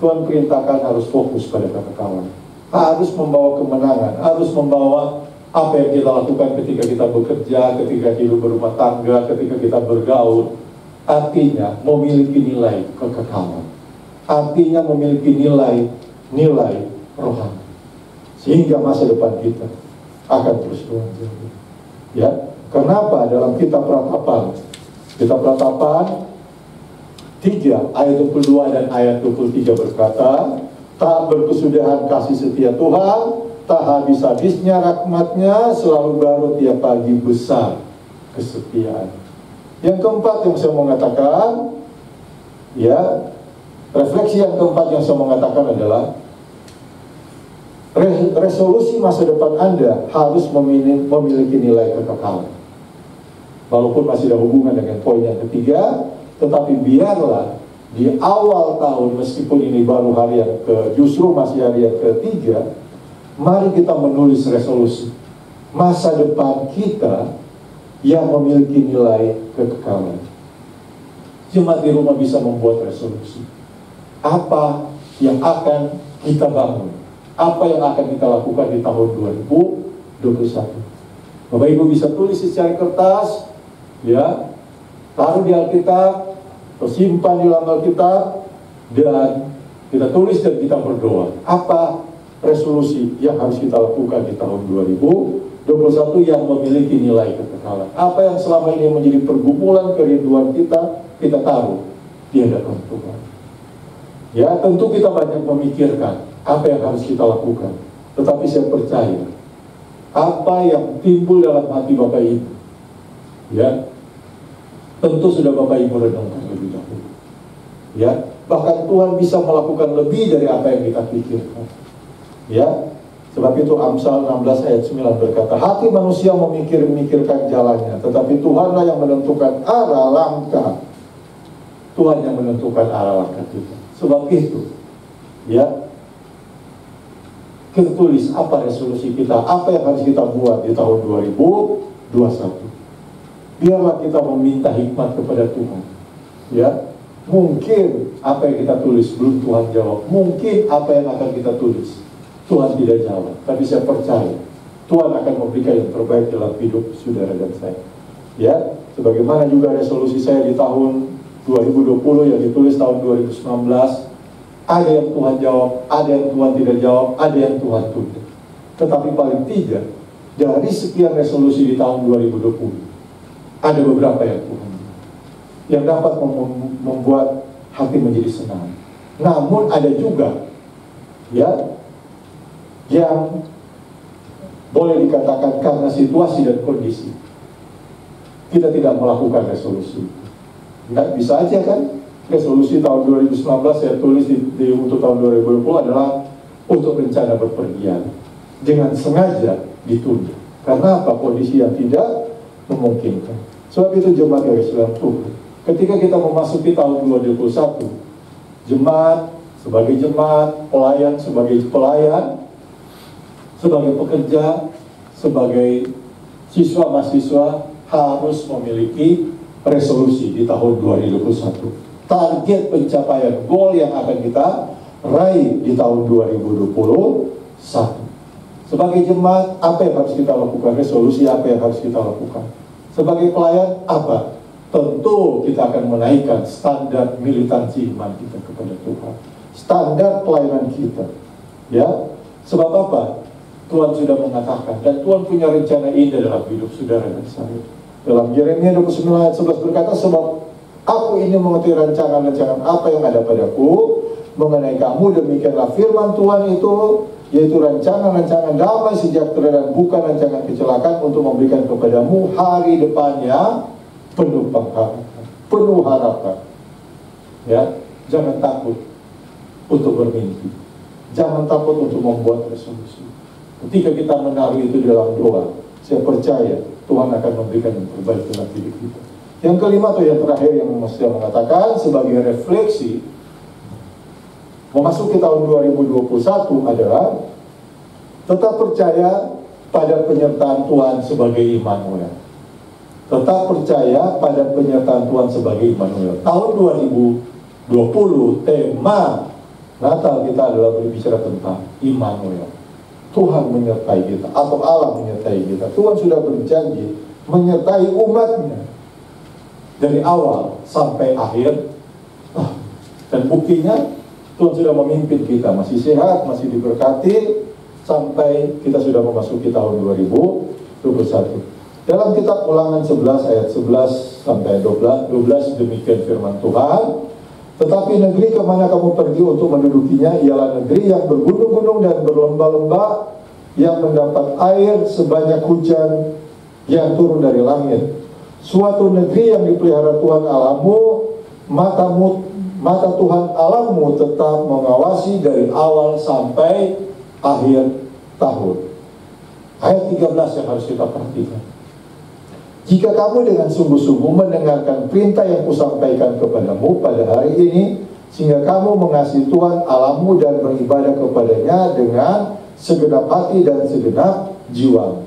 Tuhan perintahkan harus fokus pada kekekalan. Harus membawa kemenangan, harus membawa apa yang kita lakukan ketika kita bekerja, ketika hidup berumah tangga, ketika kita bergaul. Artinya memiliki nilai kekekalan. Artinya memiliki nilai rohani. Sehingga masa depan kita akan terus berlanjut. Ya, kenapa dalam kitab Ratapan 3 ayat 22 dan ayat 23 berkata, tak berkesudahan kasih setia Tuhan, tak habis-habisnya rahmatnya, selalu baru tiap pagi besar kesetiaan. Yang keempat yang saya mau katakan, ya, refleksi yang keempat yang saya mau katakan adalah resolusi masa depan Anda harus memiliki nilai kekekalan. Walaupun masih ada hubungan dengan poin yang ketiga, tetapi biarlah di awal tahun, meskipun ini baru hari yang justru masih hari yang ketiga, mari kita menulis resolusi masa depan kita yang memiliki nilai kekekalan. Jemaat di rumah bisa membuat resolusi. Apa yang akan kita bangun? Apa yang akan kita lakukan di tahun 2021? Bapak Ibu bisa tulis secara kertas, ya, taruh di Alkitab, atau simpan di dalam Alkitab, dan kita tulis dan kita berdoa. Apa resolusi yang harus kita lakukan di tahun 2021 yang memiliki nilai kekekalan? Apa yang selama ini menjadi pergumulan kerinduan kita taruh di hadapan Tuhan. Ya, tentu kita banyak memikirkan apa yang harus kita lakukan, tetapi saya percaya apa yang timbul dalam hati Bapak Ibu, ya, tentu sudah Bapak Ibu renungkan lebih dahulu. Ya, bahkan Tuhan bisa melakukan lebih dari apa yang kita pikirkan. Ya, sebab itu Amsal 16 ayat 9 berkata, hati manusia memikirkan jalannya, tetapi Tuhanlah yang menentukan arah langkah. Tuhan yang menentukan arah langkah kita. Sebab itu, ya, kita tulis apa resolusi kita, apa yang harus kita buat di tahun 2021. Biarlah kita meminta hikmat kepada Tuhan. Ya, mungkin apa yang kita tulis belum Tuhan jawab. Mungkin apa yang akan kita tulis Tuhan tidak jawab. Tapi saya percaya Tuhan akan memberikan yang terbaik dalam hidup saudara dan saya. Ya, sebagaimana juga resolusi saya di tahun 2020 yang ditulis tahun 2019. Ada yang Tuhan jawab, ada yang Tuhan tidak jawab, ada yang Tuhan tunda. Tetapi paling tidak dari sekian resolusi di tahun 2020 ada beberapa yang Tuhan yang dapat membuat hati menjadi senang. Namun ada juga, ya, yang boleh dikatakan karena situasi dan kondisi kita tidak melakukan resolusi. Nggak bisa aja kan? Resolusi tahun 2019 saya tulis untuk tahun 2020 adalah untuk rencana berpergian dengan sengaja ditunda. Karena apa? Kondisi yang tidak memungkinkan. Sebab itu jemaat yang Islam Tuhan, ketika kita memasuki tahun 2021, jemaat sebagai jemaat, pelayan sebagai pelayan, sebagai pekerja, sebagai siswa mahasiswa harus memiliki resolusi di tahun 2021. Target pencapaian goal yang akan kita raih di tahun 2021. Sebagai jemaat, apa yang harus kita lakukan? Resolusi apa yang harus kita lakukan? Sebagai pelayan, apa? Tentu kita akan menaikkan standar militansi iman kita kepada Tuhan, standar pelayanan kita. Ya, sebab apa? Tuhan sudah mengatakan, dan Tuhan punya rencana indah dalam hidup saudara dan saya. Dalam Yeremia 29 ayat 11 berkata, sebab aku ini mengetahui rancangan-rancangan apa yang ada padaku mengenai kamu, demikianlah firman Tuhan itu, yaitu rancangan-rancangan damai sejahtera dan bukan rancangan kecelakaan, untuk memberikan kepadamu hari depan yang penuh pengharapan, penuh harapan. Ya, jangan takut untuk bermimpi, jangan takut untuk membuat resolusi. Ketika kita menaruh itu dalam doa, saya percaya Tuhan akan memberikan yang terbaik dalam hidup kita. Yang kelima atau yang terakhir yang saya mengatakan sebagai refleksi memasuki tahun 2021 adalah tetap percaya pada penyertaan Tuhan sebagai Immanuel. Tetap percaya pada penyertaan Tuhan sebagai Immanuel. Tahun 2020 tema Natal kita adalah berbicara tentang Immanuel. Tuhan menyertai kita, atau Allah menyertai kita. Tuhan sudah berjanji menyertai umatnya dari awal sampai akhir. Dan buktinya Tuhan sudah memimpin kita, masih sehat, masih diberkati sampai kita sudah memasuki tahun 2021. Dalam kitab Ulangan 11 ayat 11 sampai 12 demikian firman Tuhan. Tetapi negeri kemana kamu pergi untuk mendudukinya ialah negeri yang bergunung-gunung dan berlembah-lembah, yang mendapat air sebanyak hujan yang turun dari langit, suatu negeri yang dipelihara Tuhan Allahmu, mata Tuhan Allahmu tetap mengawasi dari awal sampai akhir tahun. Ayat 13 yang harus kita perhatikan. Jika kamu dengan sungguh-sungguh mendengarkan perintah yang kusampaikan kepadamu pada hari ini, sehingga kamu mengasihi Tuhan Allahmu dan beribadah kepadanya dengan segenap hati dan segenap jiwa.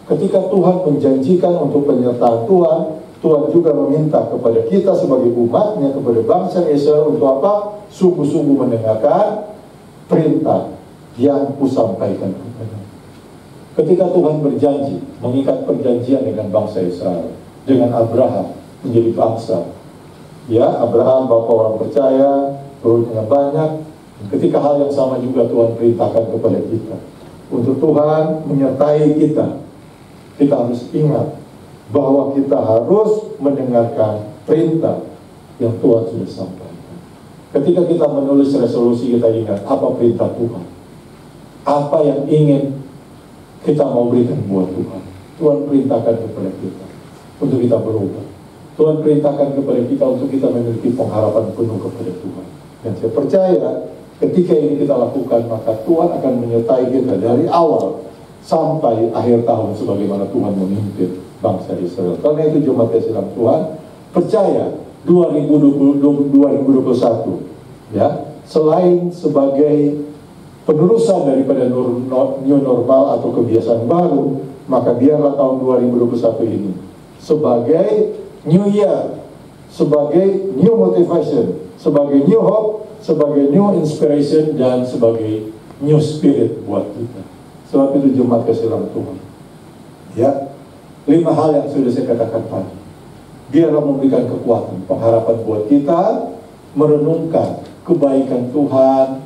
Ketika Tuhan menjanjikan untuk penyertaan Tuhan, Tuhan juga meminta kepada kita sebagai umatnya, kepada bangsa Israel untuk apa? Sungguh-sungguh mendengarkan perintah yang kusampaikan kepada. Ketika Tuhan berjanji, mengikat perjanjian dengan bangsa Israel, dengan Abraham menjadi bangsa. Ya, Abraham bapak orang percaya, turunnya banyak. Ketika hal yang sama juga Tuhan perintahkan kepada kita. Untuk Tuhan menyertai kita, kita harus ingat bahwa kita harus mendengarkan perintah yang Tuhan sudah sampaikan. Ketika kita menulis resolusi, kita ingat apa perintah Tuhan, apa yang ingin kita mau berikan buat Tuhan. Tuhan perintahkan kepada kita untuk kita berubah. Tuhan perintahkan kepada kita untuk kita memiliki pengharapan penuh kepada Tuhan. Dan saya percaya ketika ini kita lakukan, maka Tuhan akan menyertai kita dari awal sampai akhir tahun sebagaimana Tuhan memimpin bangsa Israel. Karena itu jemaat kasih dalam Tuhan, percaya 2021 ya, selain sebagai penerusan daripada new normal atau kebiasaan baru, maka biarlah tahun 2021 ini sebagai new year, sebagai new motivation, sebagai new hope, sebagai new inspiration, dan sebagai new spirit buat kita. Sebab itu jemaat kasih dalam Tuhan ya, 5 hal yang sudah saya katakan tadi, biarlah memberikan kekuatan, pengharapan buat kita, merenungkan kebaikan Tuhan,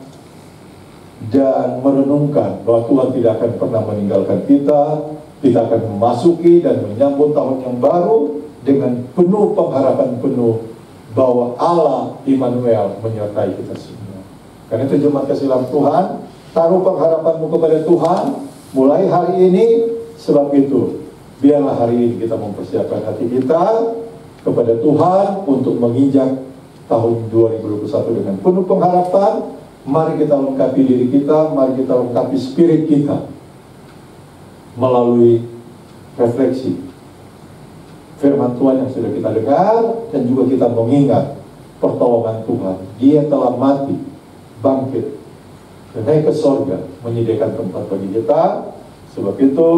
dan merenungkan bahwa Tuhan tidak akan pernah meninggalkan kita. Kita akan memasuki dan menyambut tahun yang baru dengan penuh pengharapan penuh bahwa Allah Immanuel menyertai kita semua. Karena itu jemaat kasih dalam Tuhan, taruh pengharapanmu kepada Tuhan mulai hari ini. Sebab itu biarlah hari ini kita mempersiapkan hati kita kepada Tuhan untuk menginjak tahun 2021 dengan penuh pengharapan. Mari kita lengkapi diri kita, mari kita lengkapi spirit kita melalui refleksi firman Tuhan yang sudah kita dengar, dan juga kita mengingat pertolongan Tuhan. Dia telah mati, bangkit, dan naik ke sorga, menyediakan tempat bagi kita. Sebab itu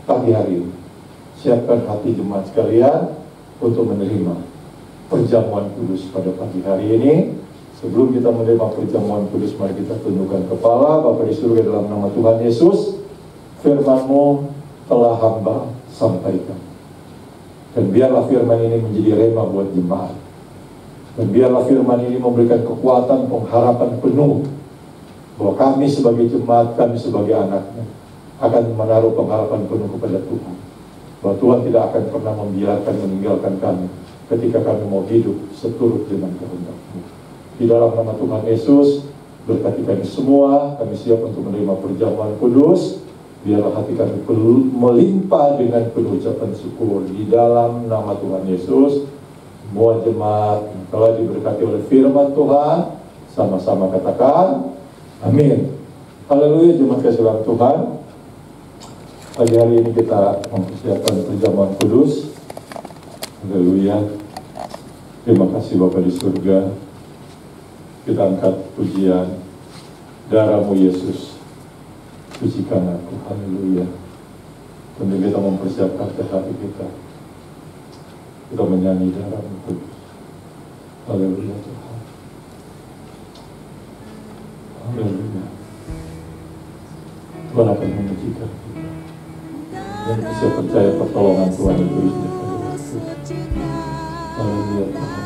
pagi hari ini siapkan hati jemaat sekalian untuk menerima perjamuan kudus pada pagi hari ini. Sebelum kita menerima perjamuan kudus, mari kita tundukkan kepala. Bapa di surga, dalam nama Tuhan Yesus, firman-Mu telah hamba sampaikan. Dan biarlah firman ini menjadi rema buat jemaat. Dan biarlah firman ini memberikan kekuatan, pengharapan penuh bahwa kami sebagai jemaat, kami sebagai anaknya akan menaruh pengharapan penuh kepada Tuhan. Bahwa Tuhan tidak akan pernah membiarkan, meninggalkan kami ketika kami mau hidup seturut dengan kehendak-Mu. Di dalam nama Tuhan Yesus, berkati kami semua. Kami siap untuk menerima perjamuan kudus. Biarlah hati kami melimpah dengan penuh ucapan syukur. Di dalam nama Tuhan Yesus, semua jemaat yang telah diberkati oleh firman Tuhan, sama-sama katakan amin. Haleluya. Jemaat kasih dalam Tuhan, pagi hari ini kita mempersiapkan perjamuan kudus. Haleluya. Terima kasih Bapa di surga. Kita angkat pujian, darah-Mu Yesus, sucikan aku. Haleluya. Tentu kita mempersiapkan hati kita. Kita menyanyi darah-Mu kudus. Haleluya Tuhan. Haleluya. Tuhan akan memujikan kita. Dan bisa percaya pertolongan Tuhan itu hidup pada waktu. Haleluya Tuhan.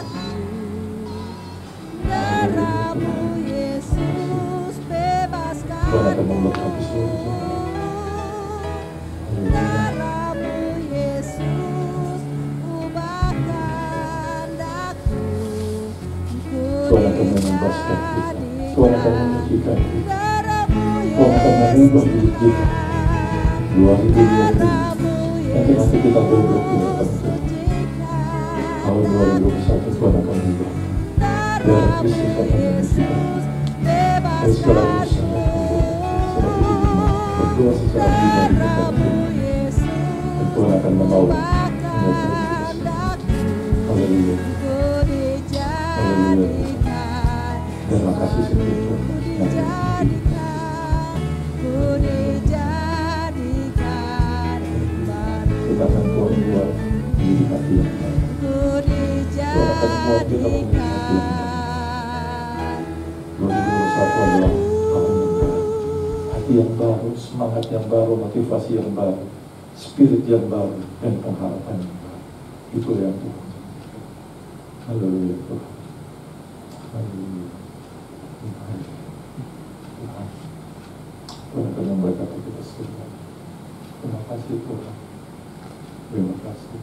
Tuhan akan memberkati seluruh jemaat. Tuhan akan membebaskan kita. Tuhan akan memujikan kita. Tuhan akan mengubah diri kita. 2020 dan Mungkin nanti kita bobrok di depan Tuhan. Tahun 2021 Tuhan akan berubah. Darah Kristus akan menyucikan dari segala dosa dan perbuatan. Seperti firman, berdoa secara pribadi kepada Tuhan. Dan Tuhan akan menolong menyelesaikan kita semua. Haleluya. Haleluya. Terima kasih setiap Tuhan. Kita akan Tuhan buat diri hati yang baru. Tuhan akan buat kita memiliki hati yang baru. 2021 adalah tahun yang baru. Hati yang baru, semangat yang baru, motivasi yang baru, spirit yang baru, dan pengharapan yang baru. Itu yang Tuhan. Haleluya Tuhan. Haleluya. Tuhan akan memberkati kita semua. Terima kasih Tuhan. Terima kasih.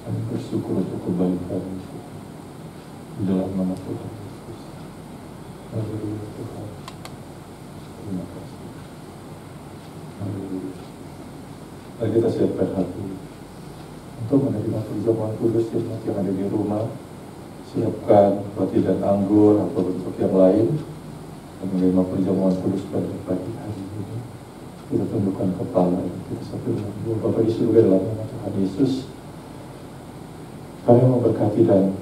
Kami bersyukur untuk kebaikan itu di dalam nama Tuhan Yesus. Haleluya Tuhan. Terima kasih. Haleluya. Mari kita siapkan hati untuk menerima perjamuan kudus yang ada di rumah. Siapkan roti dan anggur atau bentuk yang lain dan menerima perjamuan kudus pada pagi hari ini. Kita tundukkan kepala dan kita sambil berdoa. Bapa di surga, dalam nama Tuhan Yesus, kami memberkati dan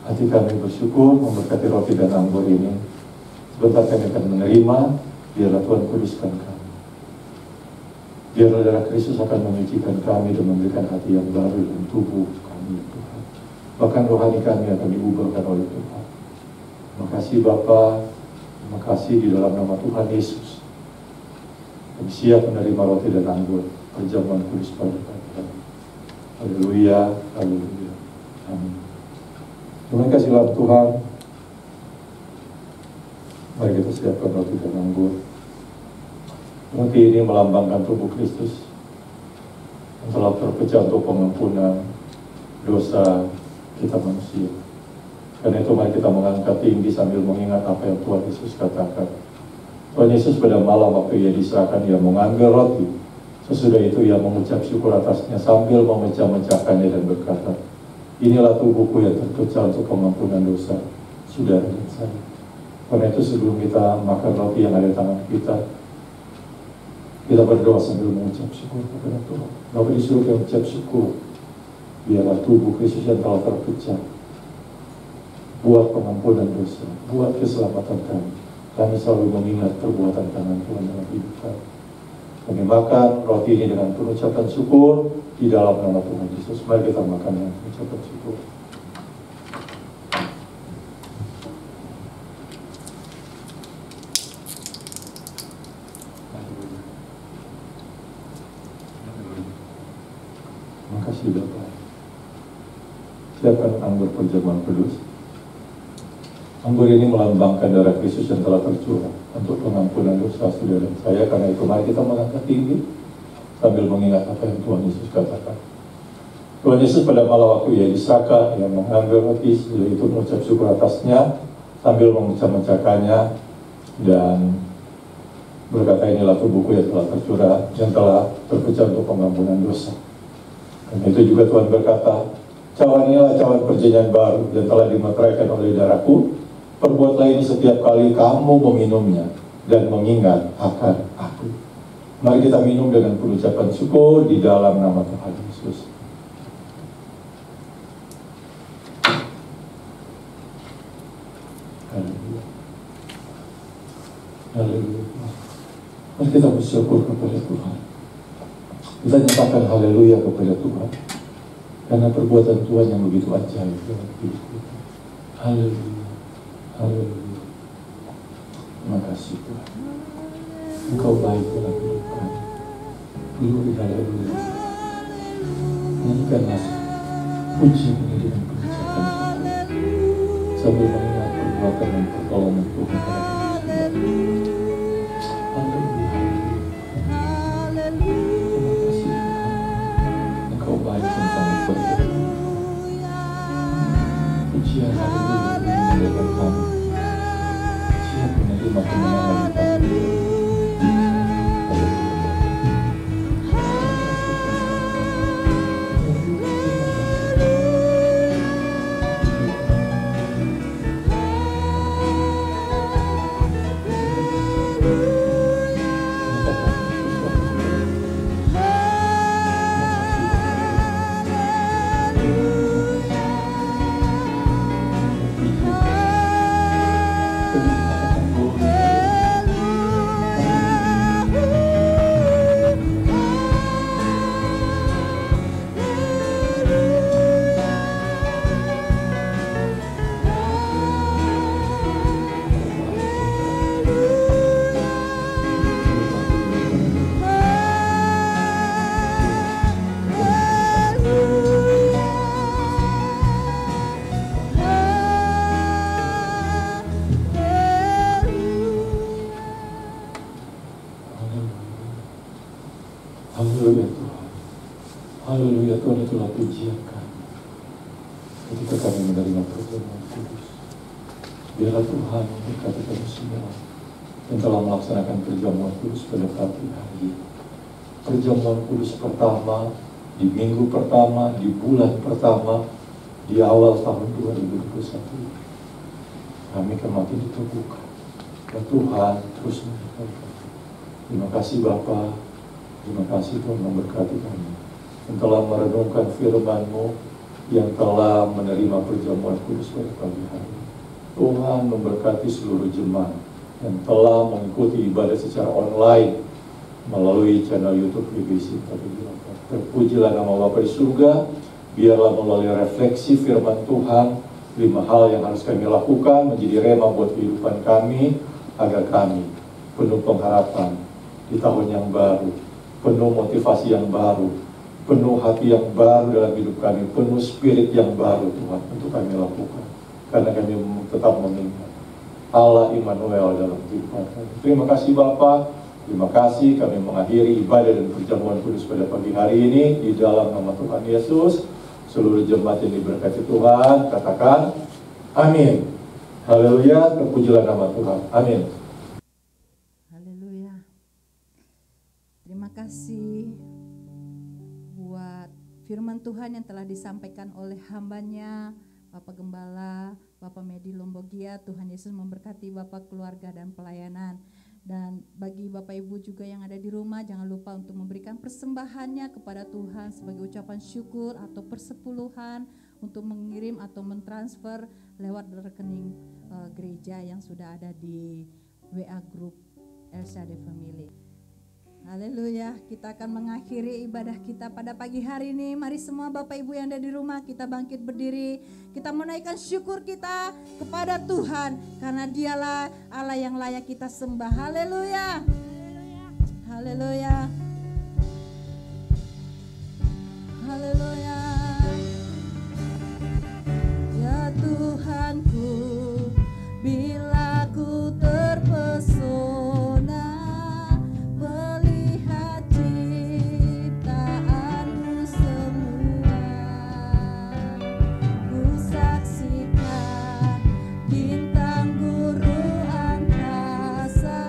hati kami bersyukur memberkati roti dan anggur ini. Sebentar kami akan menerima, biarlah Tuhan kuduskan kami. Biarlah darah Kristus akan menyucikan kami dan memberikan hati yang baru dan tubuh kami, Tuhan. Bahkan rohani kami akan diubahkan oleh Tuhan. Terima kasih Bapa, terima kasih di dalam nama Tuhan Yesus. Kami siap menerima roti dan anggur perjamuan kudus pada pagi hari. Haleluya, haleluya, amin. Terima kasih dalam Tuhan. Mari kita siapkan roti dan anggur. Roti ini melambangkan tubuh Kristus yang telah terpecah untuk pengampunan dosa kita manusia. Karena itu mari kita mengangkat tinggi sambil mengingat apa yang Tuhan Yesus katakan. Tuhan Yesus pada malam waktu ia diserahkan, ia mengambil roti. Sesudah itu ia mengucap syukur atasnya sambil memecah-mecahkannya dan berkata, inilah tubuhku yang terpecah untuk pengampunan dosa saudara dan saya. Karena itu sebelum kita makan roti yang ada di tangan kita berdoa sambil mengucap syukur kepada Tuhan. Bapa di surga, mengucap syukur biarlah tubuh Kristus yang telah terpecah buat pengampunan dosa, buat keselamatan kami. Kami selalu mengingat perbuatan tangan Tuhan dalam hidup kami. Kami makan roti ini dengan pengucapan syukur di dalam nama Tuhan Yesus. Mari kita makan dengan pengucapan syukur. Terima kasih Bapak. Siapkan anggur perjamuan kudus. Anggur ini melambangkan darah Kristus yang telah tercurah untuk pengampunan dosa saudara dan saya. Karena itu mari kita mengangkat tinggi sambil mengingat apa yang Tuhan Yesus katakan. Tuhan Yesus pada malam waktu ia diserahkan, ia mengambil roti, setelah itu mengucap syukur atasnya sambil memecah-mecahkannya dan berkata, inilah tubuhku yang telah tercurah, yang telah terpecah untuk pengampunan dosa. Dan itu juga Tuhan berkata, cawan inilah cawan perjanjian baru yang telah dimeteraikan oleh darahku. Perbuatlah ini setiap kali kamu meminumnya dan mengingat akan aku. Mari kita minum dengan pengucapan syukur di dalam nama Tuhan Yesus. Haleluya. Haleluya. Mari kita bersyukur kepada Tuhan. Kita nyatakan haleluya kepada Tuhan. Karena perbuatan Tuhan yang begitu ajaib dalam hidup kita. Haleluya. Haleluya. Terima kasih Tuhan. Engkau baik dalam hidup kami. Glory, haleluya. Nyanyikanlah puji ini dengan pengucapan syukur sambil mengingat perbuatan dan pertolongan Tuhan dalam hidup kita. Haleluya. Terima kasih Tuhan. Engkau baik dan sangat baik. Pujian haleluya menyebabkan kami siap menerima kemenangan kami. Haleluya Tuhan. Haleluya Tuhan, itulah pujian kami ketika kami menerima perjamuan kudus. Biarlah Tuhan memberkati kami semua yang telah melaksanakan perjamuan kudus pada pagi hari ini. Perjamuan kudus pertama, di minggu pertama, di bulan pertama, di awal tahun 2021. Kami akan makin diteguhkan. Dan Tuhan terus menyertai kami. Terima kasih Bapa, terima kasih Tuhan memberkati kami yang telah merenungkan firman-Mu, yang telah menerima perjamuan kudus pada pagi hari. Tuhan memberkati seluruh jemaat yang telah mengikuti ibadah secara online melalui channel YouTube BBC 48. Terpujilah nama Bapa di surga. Biarlah melalui refleksi firman Tuhan, 5 hal yang harus kami lakukan menjadi rema buat kehidupan kami, agar kami penuh pengharapan di tahun yang baru, penuh motivasi yang baru, penuh hati yang baru dalam hidup kami, penuh spirit yang baru Tuhan untuk kami lakukan. Karena kami tetap mengingat Allah Immanuel dalam kehidupan kami. Terima kasih Bapa, terima kasih. Kami mengakhiri ibadah dan perjamuan kudus pada pagi hari ini di dalam nama Tuhan Yesus. Seluruh jemaat yang diberkati Tuhan, katakan amin. Haleluya, terpujilah nama Tuhan. Amin. Haleluya. Terima kasih buat firman Tuhan yang telah disampaikan oleh hambanya Bapak Gembala, Bapak Medi Lombogia. Tuhan Yesus memberkati Bapak, keluarga dan pelayanan. Dan bagi Bapak Ibu juga yang ada di rumah, jangan lupa untuk memberikan persembahannya kepada Tuhan sebagai ucapan syukur atau persepuluhan untuk mengirim atau mentransfer lewat rekening gereja yang sudah ada di WA Group El Shaddai Family. Haleluya, kita akan mengakhiri ibadah kita pada pagi hari ini. Mari semua Bapak Ibu yang ada di rumah, kita bangkit berdiri. Kita menaikkan syukur kita kepada Tuhan, karena dialah Allah yang layak kita sembah. Haleluya. Haleluya. Haleluya. Ya Tuhanku, bila ku terpesona melihat ciptaanmu semua, ku saksikan bintang guru angkasa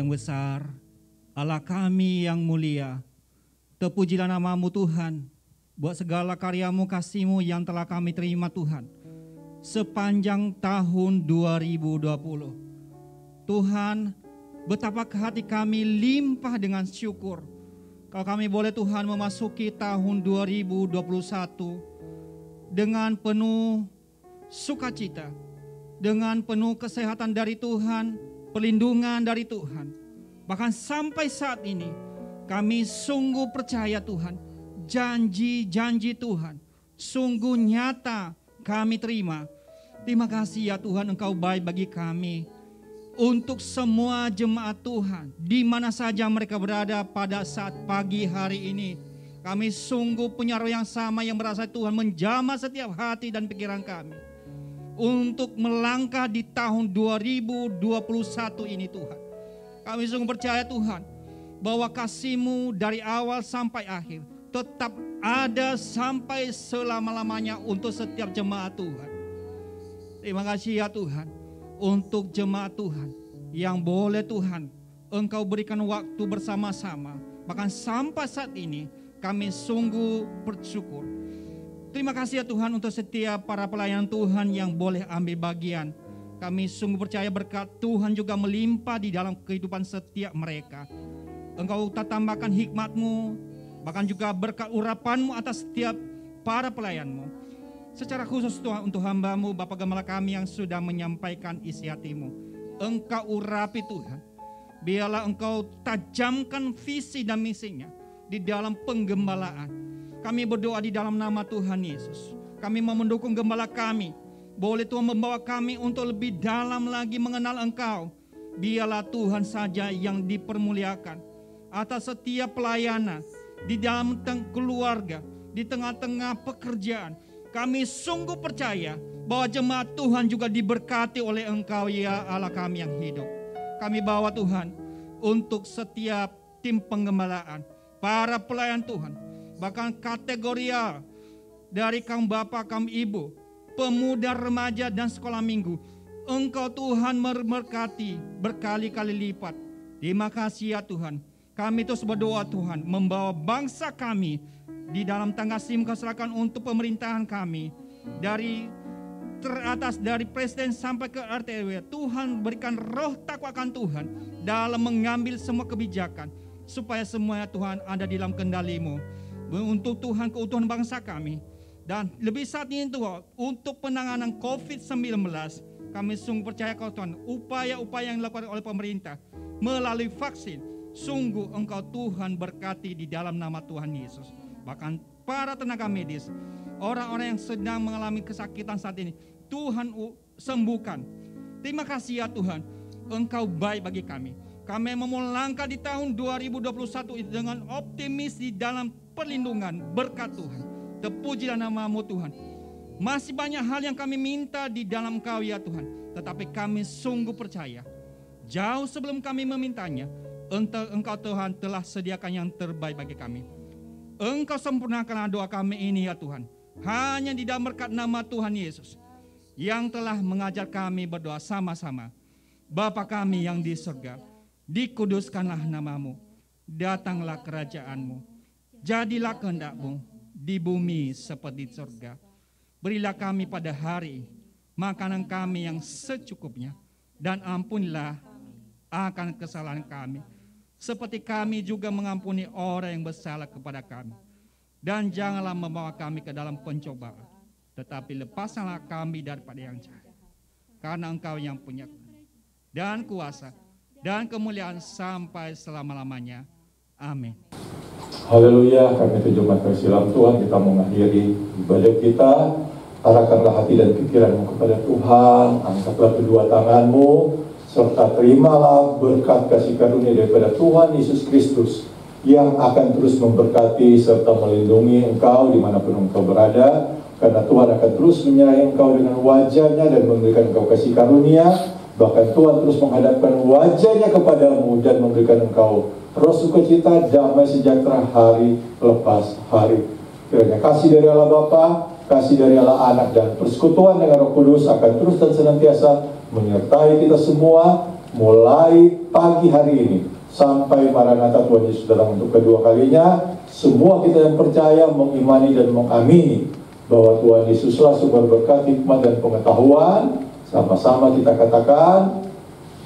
yang besar, Allah kami yang mulia, terpujilah nama-Mu Tuhan, buat segala karya-Mu, kasih-Mu yang telah kami terima Tuhan, sepanjang tahun 2020. Tuhan, betapa hati kami limpah dengan syukur, kalau kami boleh Tuhan memasuki tahun 2021 dengan penuh sukacita, dengan penuh kesehatan dari Tuhan, perlindungan dari Tuhan. Bahkan sampai saat ini kami sungguh percaya Tuhan, janji-janji Tuhan sungguh nyata kami terima. Terima kasih ya Tuhan, Engkau baik bagi kami. Untuk semua jemaat Tuhan, di mana saja mereka berada pada saat pagi hari ini, kami sungguh punya roh yang sama yang merasa Tuhan menjamah setiap hati dan pikiran kami untuk melangkah di tahun 2021 ini Tuhan. Kami sungguh percaya Tuhan bahwa kasih-Mu dari awal sampai akhir tetap ada sampai selama-lamanya untuk setiap jemaat Tuhan. Terima kasih ya Tuhan untuk jemaat Tuhan yang boleh Tuhan Engkau berikan waktu bersama-sama. Bahkan sampai saat ini kami sungguh bersyukur. Terima kasih ya Tuhan untuk setiap para pelayan Tuhan yang boleh ambil bagian. Kami sungguh percaya berkat Tuhan juga melimpah di dalam kehidupan setiap mereka. Engkau tambahkan hikmat-Mu, bahkan juga berkat urapan-Mu atas setiap para pelayan-Mu. Secara khusus Tuhan untuk hamba-Mu Bapak Gembala kami yang sudah menyampaikan isi hati-Mu. Engkau urapi Tuhan. Biarlah Engkau tajamkan visi dan misinya di dalam penggembalaan. Kami berdoa di dalam nama Tuhan Yesus. Kami mau mendukung gembala kami. Boleh Tuhan membawa kami untuk lebih dalam lagi mengenal Engkau. Biarlah Tuhan saja yang dipermuliakan atas setiap pelayanan di dalam keluarga, di tengah-tengah pekerjaan. Kami sungguh percaya bahwa jemaat Tuhan juga diberkati oleh Engkau ya Allah kami yang hidup. Kami bawa Tuhan untuk setiap tim penggembalaan, para pelayan Tuhan, bahkan kategorial dari kaum bapak, kaum ibu, pemuda, remaja dan sekolah minggu. Engkau Tuhan memberkati berkali-kali lipat. Terima kasih ya Tuhan. Kami terus berdoa Tuhan membawa bangsa kami di dalam tangga SIM Kau serahkan untuk pemerintahan kami. Dari teratas, dari presiden sampai ke RT RW. Tuhan berikan roh takwa akan Tuhan dalam mengambil semua kebijakan. Supaya semuanya Tuhan ada di dalam kendali-Mu. Untuk Tuhan keutuhan bangsa kami. Dan lebih saat ini Tuhan, untuk penanganan COVID-19. Kami sungguh percaya kau Tuhan, upaya-upaya yang dilakukan oleh pemerintah melalui vaksin. Sungguh Engkau Tuhan berkati di dalam nama Tuhan Yesus. Bahkan para tenaga medis, orang-orang yang sedang mengalami kesakitan saat ini, Tuhan sembuhkan. Terima kasih ya Tuhan, Engkau baik bagi kami. Kami memulai langkah di tahun 2021 dengan optimis di dalam perlindungan berkat Tuhan. Terpujilah nama-Mu Tuhan. Masih banyak hal yang kami minta di dalam Engkau ya Tuhan. Tetapi kami sungguh percaya, jauh sebelum kami memintanya, Engkau Tuhan telah sediakan yang terbaik bagi kami. Engkau sempurnakanlah doa kami ini ya Tuhan. Hanya di dalam berkat nama Tuhan Yesus yang telah mengajar kami berdoa sama-sama. Bapa kami yang di surga, dikuduskanlah nama-Mu, datanglah kerajaan-Mu, jadilah kehendak-Mu di bumi seperti di surga. Berilah kami pada hari makanan kami yang secukupnya, dan ampunilah akan kesalahan kami, seperti kami juga mengampuni orang yang bersalah kepada kami. Dan janganlah membawa kami ke dalam pencobaan, tetapi lepaskanlah kami daripada yang jahat. Karena Engkau yang punya dan kuasa dan kemuliaan sampai selama-lamanya. Amin. Haleluya, kami terjemah silam Tuhan, kita mengakhiri ibadah kita. Arahkanlah hati dan pikiranmu kepada Tuhan, angkatlah kedua tanganmu, serta terimalah berkat kasih karunia daripada Tuhan Yesus Kristus yang akan terus memberkati serta melindungi engkau dimanapun engkau berada, karena Tuhan akan terus menyertai engkau dengan wajah-Nya dan memberikan engkau kasih karunia. Bahkan Tuhan terus menghadapkan wajah-Nya kepadamu dan memberikan engkau roh sukacita, damai sejahtera hari lepas hari. Kiranya kasih dari Allah Bapa, kasih dari Allah Anak, dan persekutuan dengan Roh Kudus akan terus dan senantiasa menyertai kita semua mulai pagi hari ini sampai Maranatha Tuhan Yesus datang untuk kedua kalinya, semua kita yang percaya, mengimani dan mengamini bahwa Tuhan Yesuslah sumber berkat, hikmat dan pengetahuan. Sama-sama kita katakan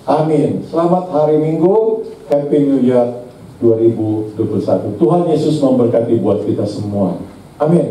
amin. Selamat hari Minggu, Happy New Year 2021. Tuhan Yesus memberkati buat kita semua. Amin.